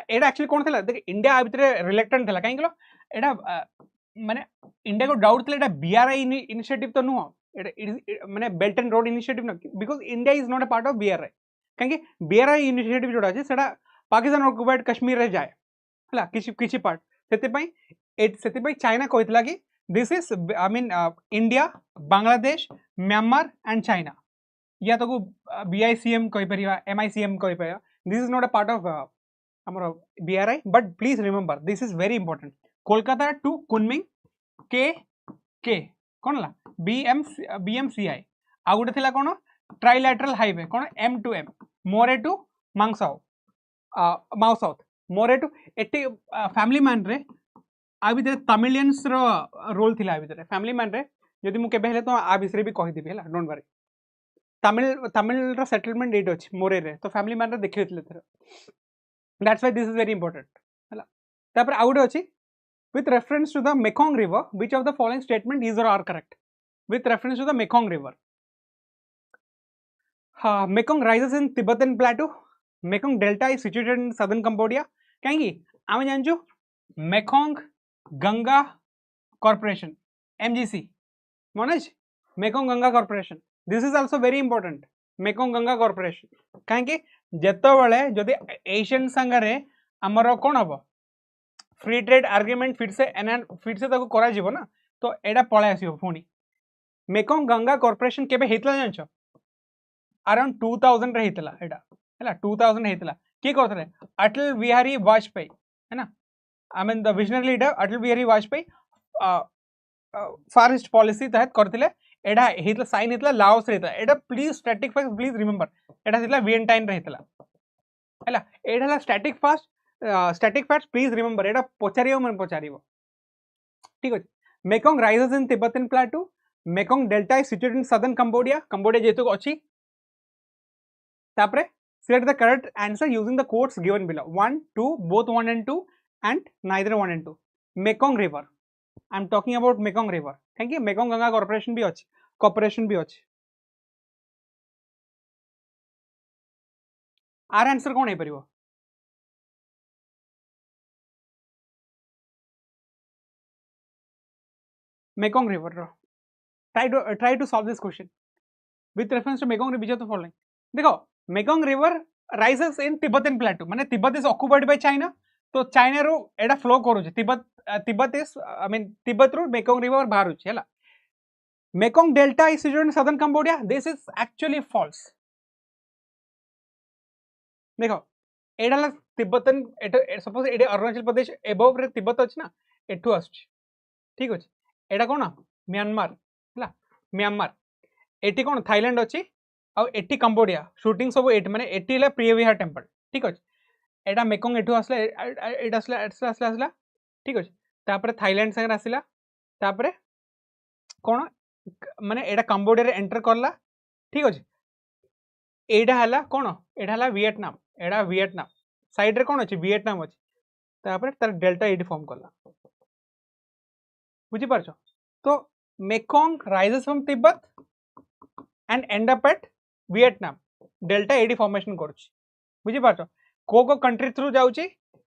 एटा actually कौन थला देख इंडिया आ भितरे रिलेक्टेंट थला काहे कहलो एटा माने इंडिया को डाउट थला एटा बीआरआई इनिशिएटिव तो नुह एटा माने बेल्ट एंड रोड इनिशिएटिव न because India is not a part of BRI काहे बीआरआई इनिशिएटिव जोडा अछि सेटा पाकिस्तान ऑक्युपाइड कश्मीर रे जाय हला किछि पार्ट सेति पई चाइना कहतला कि this is I mean India Bangladesh Myanmar and China या तो बीआईसीएम कहि परिबा एमआईसीएम कहि परिबा this is not a part of ଆମର BRI but please remember this is very important Kolkata to Kunming K कोन ला BMCI आ गुटे थिला कोन ट्राइलैटरल हाईवे कोन M to M Moreh to Mae Sot Moreh to एटी फैमिली मैन रे आ भितर तमिलियंस रो रोल थिला आ भितर फैमिली मैन रे यदि मु केबे हेले तो आ बिसरे भी कहि देबी हला डोंट वरी तमिल रो सेटलमेंट डेट अछि मोरे रे तो फैमिली मैन रे देखिथिले थर that's why this is very important hala tapre out achi with reference to the Mekong river which of the following statement is or are correct with reference to the Mekong river Mekong rises in Tibetan plateau Mekong delta is situated in southern Cambodia kahi ame janchu Mekong Ganga corporation MGC manoj Mekong Ganga corporation this is also very important Mekong Ganga corporation kahi जेतो बळे जदि Asian संगरे हमर कोन हबो free trade argument फिर से ताको करा जीवो ना तो एडा पळे आसीबो पुनी मेकोंग गंगा कॉर्पोरेशन केबे हेतला जानछो अराउंड 2000 रे हेतला एडा हैला 2000 हेतला के करथले अटल बिहारी वाजपेयी है ना I mean the visionary leader Atal Bihari Vajpayee forest policy तहत करथिले एडा हेतला साइन हेतला लाओस रे हेतला एडा please static fact please remember एडा हेतला वियंटाइन रे हेतला हैला एडा स्टैटिक फैक्ट्स प्लीज रिमेंबर एडा पचारियो मन पचारियो ठीक अछि Mekong rises in Tibetan plateau Mekong delta is situated in southern Cambodia जेतु अछि तापरे select the correct answer using the quotes given below 1 2 both 1 and 2 and neither 1 and 2 Mekong river I am talking about Mekong river thank you Mekong Ganga corporation भी अछि आर answer कोन हे परिबो Mekong river रो try to solve this question with reference to Mekong river to following देखो Mekong river rises in Tibetan plateau माने Tibet is occupied by China तो चाइना रो एडा फ्लो करू Tibet is I mean Tibet रो Mekong river बाहर अछि हला Mekong delta is situated in southern Cambodia this is actually false देखो एडा Tibetan suppose एडे Arunachal Pradesh above रे तिब्बत अछि ना एठु अछि ठीक अछि एडा कोन म्यांमार हला म्यांमार एटी कोन थाईलैंड अछि आ एटी कंबोडिया शूटिंग सब एट माने एटी ला प्रियविहार टेंपल ठीक अछि एडा मेकोंग एठु आसला एडा आसला ठीक अछि तापरे थाईलैंड संग आसिला तापरे कोन माने एडा कंबोडिया रे एंटर करला ठीक अछि एडा हला कोन एडा हला वियतनाम एडा वियतनाम साइड रे कोन अछि वियतनाम अछि तापरे तार डेल्टा एडी फॉर्म करला बुझी परछो तो Mekong rises from Tibet and end up at Vietnam delta एडी फॉर्मेशन करछि बुझी परछो को कंट्री थ्रू जाउछि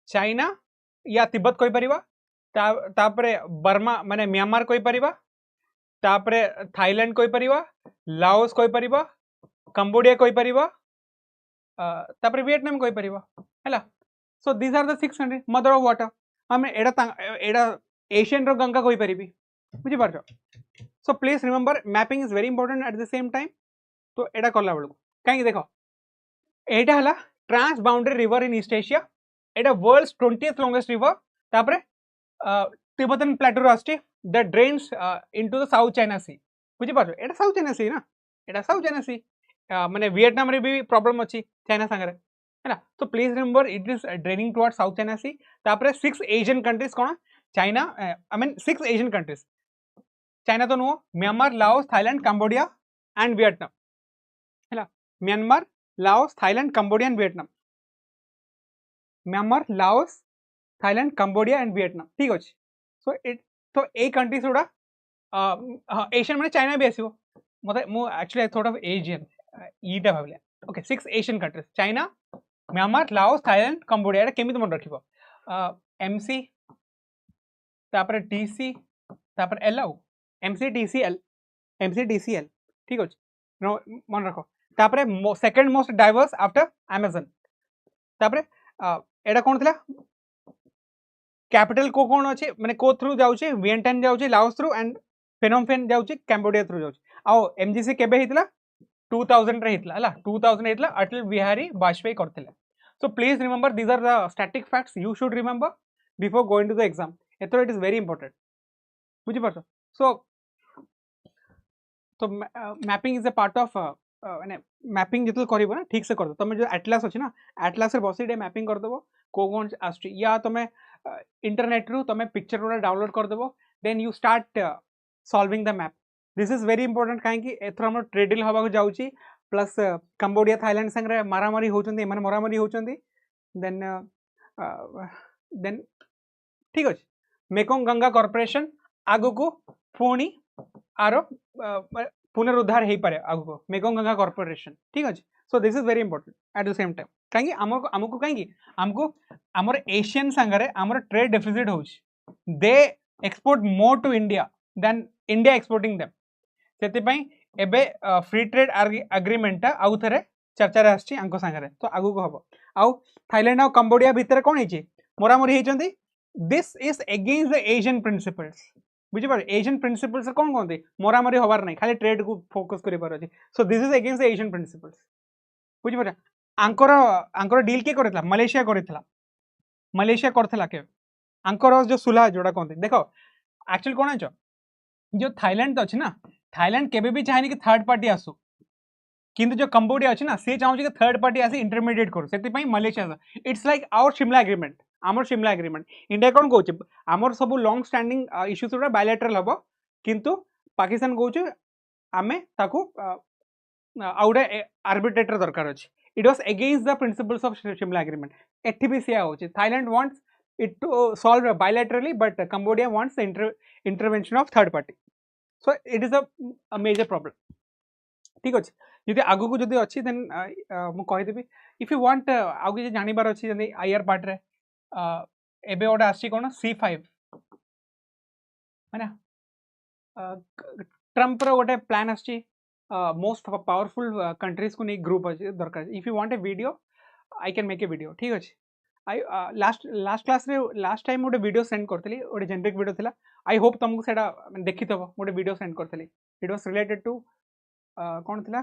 चाइना या तिब्बत कोइ परिबा तापरे बर्मा माने म्यांमार कोइ परिबा तापरे थाईलैंड कोइ परिबा लाओस कोइ परिबा कंबोडिया कोइ परिबा तापरे वियतनाम कोइ परिबा हैला so these are the 6 country mother of water हमें एडा एशियन रो गंगा कोइ परिबी बुझी परछो so please remember mapping is very important at the same time तो एडा करला बेलू काहे देखो एडा हला trans boundary river in East Asia एडा वर्ल्ड्स 20th लॉन्गेस्ट रिवर तापरे तिब्बतन प्लेटू रास्टी that drains into the South China Sea बुझी परछो एडा साउथ चाइना सी ना एडा साउथ चाइना सी माने वियतनाम रे भी प्रॉब्लम अछि चाइना संगरे है ना तो please remember it is draining towards South China Sea तापरे 6 एशियन कंट्रीज कोन China I mean 6 ASEAN countries China तो नो Myanmar Laos Thailand Cambodia and Vietnam है ना Myanmar Laos, Thailand, Cambodia and Vietnam. Myanmar, Laos, Thailand, Cambodia and Vietnam. ठीक अछि. So it तो ए कंट्रीज गुड़ा एशियन माने चाइना भी आसीबो. मते मो actually I thought of ASEAN ईटा भाबले. Okay 6 ASEAN countries China, Myanmar, Laos, Thailand, Cambodia. एटा केमिति मन रखिबो. एमसी तापर टीसी तापर एलओ एमसी टीसीएल ठीक अछि मन रखो. तापर second most diverse after Amazon. तापर एटा कोन थिला कैपिटल को कौन अच्छे माने को थ्रू जाउचे वियतनाम जाउचे लाओस थ्रू एंड फेनोम फेन जाउचे कैम्बोडिया थ्रू जाउचे. आउ एमजीसी केबे हितला 2000 रे हितला हला 2000 हितला अटल बिहारी वाजपेयी करथिले. So please remember these are the static facts you should remember before going to the exam. एथरो इट इज वेरी इंपोर्टेंट बुझी परछो. सो तो mapping is a part of माने मैपिंग जितल करबो ना ठीक से कर दो. तुम जो एटलास अछि ना एटलास रे बसी डे मैपिंग कर देबो को कोन आछि या तुम इंटरनेट रू तुम पिक्चर गुड़ा डाउनलोड कर देबो. Then you start solving the map. This is very important काहे कि एथरो हम ट्रेडिल हवा को जाउची प्लस कंबोडिया थाईलैंड संगे मारामारी होचंदी एमन मारामारी होचंदी. देन देन ठीक अछि मेकोंग गंगा कॉर्पोरेशन आगु को पुणी आरो पुनरुद्धार हो पारे आगु मेकोंग गंगा कॉर्पोरेशन ठीक अछि. So this is very important at the same time कहीं आमको कहीं आमको आमर एशियन संगे आमर ट्रेड डेफिसिट होउछि. They export more to India than India exporting them. सेति पई एबे फ्री ट्रेड एग्रीमेंट आउ थरे चर्चा रे आछि आंको संगे तो आगु को हबो. आउ थाईलैंड और कंबोडिया भीतर कोन हिची मोरामोरी हिचंदी. This is against the ASEAN principles. बुझिपार एशियन प्रिंसिपल्स कौन कहते मोरामरी हबार नहीं खाली ट्रेड को फोकस कर अच्छे. So this is against the ASEAN principles. बुझिपार आंकर आंकर डील किए करथिला मलेशिया करथिला. मलेशिया करथिला के आंकर जो सुला जोड़ा कहते देखो एक्चुअली कौन है जो थाईलैंड तो अच्छे ना थाईलैंड केबे भी चाहेनी कि थर्ड पार्टी आसू किंतु जो कंबोडिया अच्छे ना सी चाहूँ कि थर्ड पार्टी आसी इंटरमीडिएट करू. Say Malaysia it's like our Shimla Agreement आमर शिमला एग्रीमेंट इंडिया कौन कौच आमर सब लॉन्ग स्टैंडिंग इश्यूज गुड़ा बायलैटरल हम किंतु पाकिस्तान कौच आमे ताकू आउटे आर्बिट्रेटर दरकार अच्छे. It was against the principles of Shimla Agreement. एठी भी सिया होची Thailand wants it to solve bilaterally but Cambodia wants the intervention of third party. So it is a major problem ठीक अच्छे. जदि आगु को जदि अच्छी देन मु कहिदेबी इफ यू वांट आगु किछि जानिबार अछि जदि आईआर पार्ट रे एबे ओडा आसी कोन C5 है ना ट्रम्प रो गोटे प्लान आसी मोस्ट पावरफुल कंट्रीज को नहीं ग्रुप अछि दरकार. If you want a video I can make a video ठीक अछि. आई लास्ट क्लास रे लास्ट टाइम गोटे वीडियो सेंड करथली गोटे जेनेरिक वीडियो थिला. आई होप तुमको सेटा देखितबो गोटे वीडियो सेंड करथली. इट वाज रिलेटेड टू कौन थिला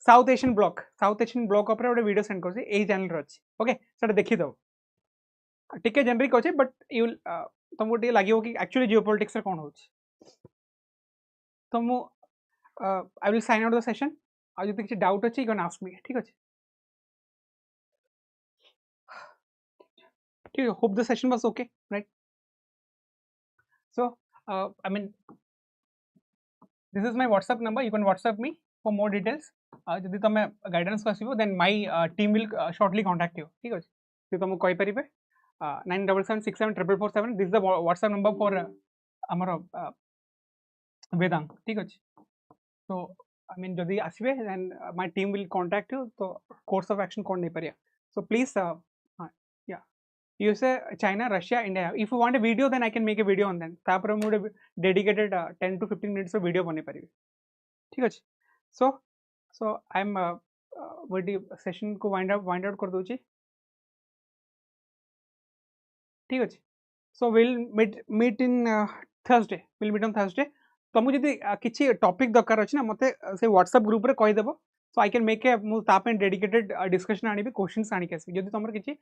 साउथ एशियन ब्लॉक ऊपर गोटे वीडियो सेंड करछि एही चैनल रे अछि. ओके सेटा देखिदबो टिके जेनेरिक अच्छे बट यू तुमको टे लगे कि एक्चुअली जियोपॉलिटिक्स कौन हो. तो मु I will sign out the session. आ जदि किछि डाउट अछि यू कैन आस्क मी ठीक अछि. ठीक है hope the session was okay right. So I mean this is my WhatsApp number you can WhatsApp me for more details. जदि तुम गाइडेंस को आसीबो then my team will shortly contact you ठीक अछि. तो तुमको कहि परिबे 97767447. This is the WhatsApp number for आमर वेदांग ठीक अच्छे. तो आई मीन जदि आसबे then my team will contact you तो कोर्स ऑफ एक्शन कौन नहीं पारिया. सो प्लीज या USA China Russia India if you want a video then I can make a video on then तापर more dedicated 10 to 15 minutes video बने पारिबे ठीक अच्छे. सो आई एम वेटी सेशन को वाइंड आउट कर दोची ठीक अच्छे. So will meet in Thursday will meet on Thursday. तुमको जब किसी टॉपिक दरकार अच्छे ना मत से व्हाट्सएप ग्रुप रे कहीदेव. सो आई कैन मेक ए मुझे डेडिकेटेड डिस्कशन आनी क्वेश्चन आनिक आसबि. जब तुम किसी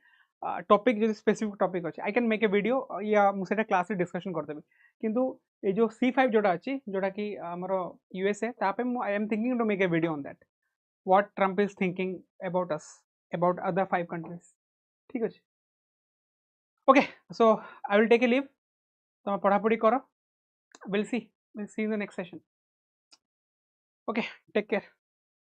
टॉपिक जो स्पेसिफिक टॉपिक अच्छे आई कैन मेक ए वीडियो या मुझे क्लास रे डिस्कशन करदेवी. किंतु ये जो C5 जोड़ा अच्छी जोड़ा कि आमर USA I am thinking to make a video on that what Trump is thinking about us about other 5 countries ठीक अच्छे. Okay so I will take a leave. तुम पढ़ापढ़ी करो. We'll see in the next session. Okay, take care.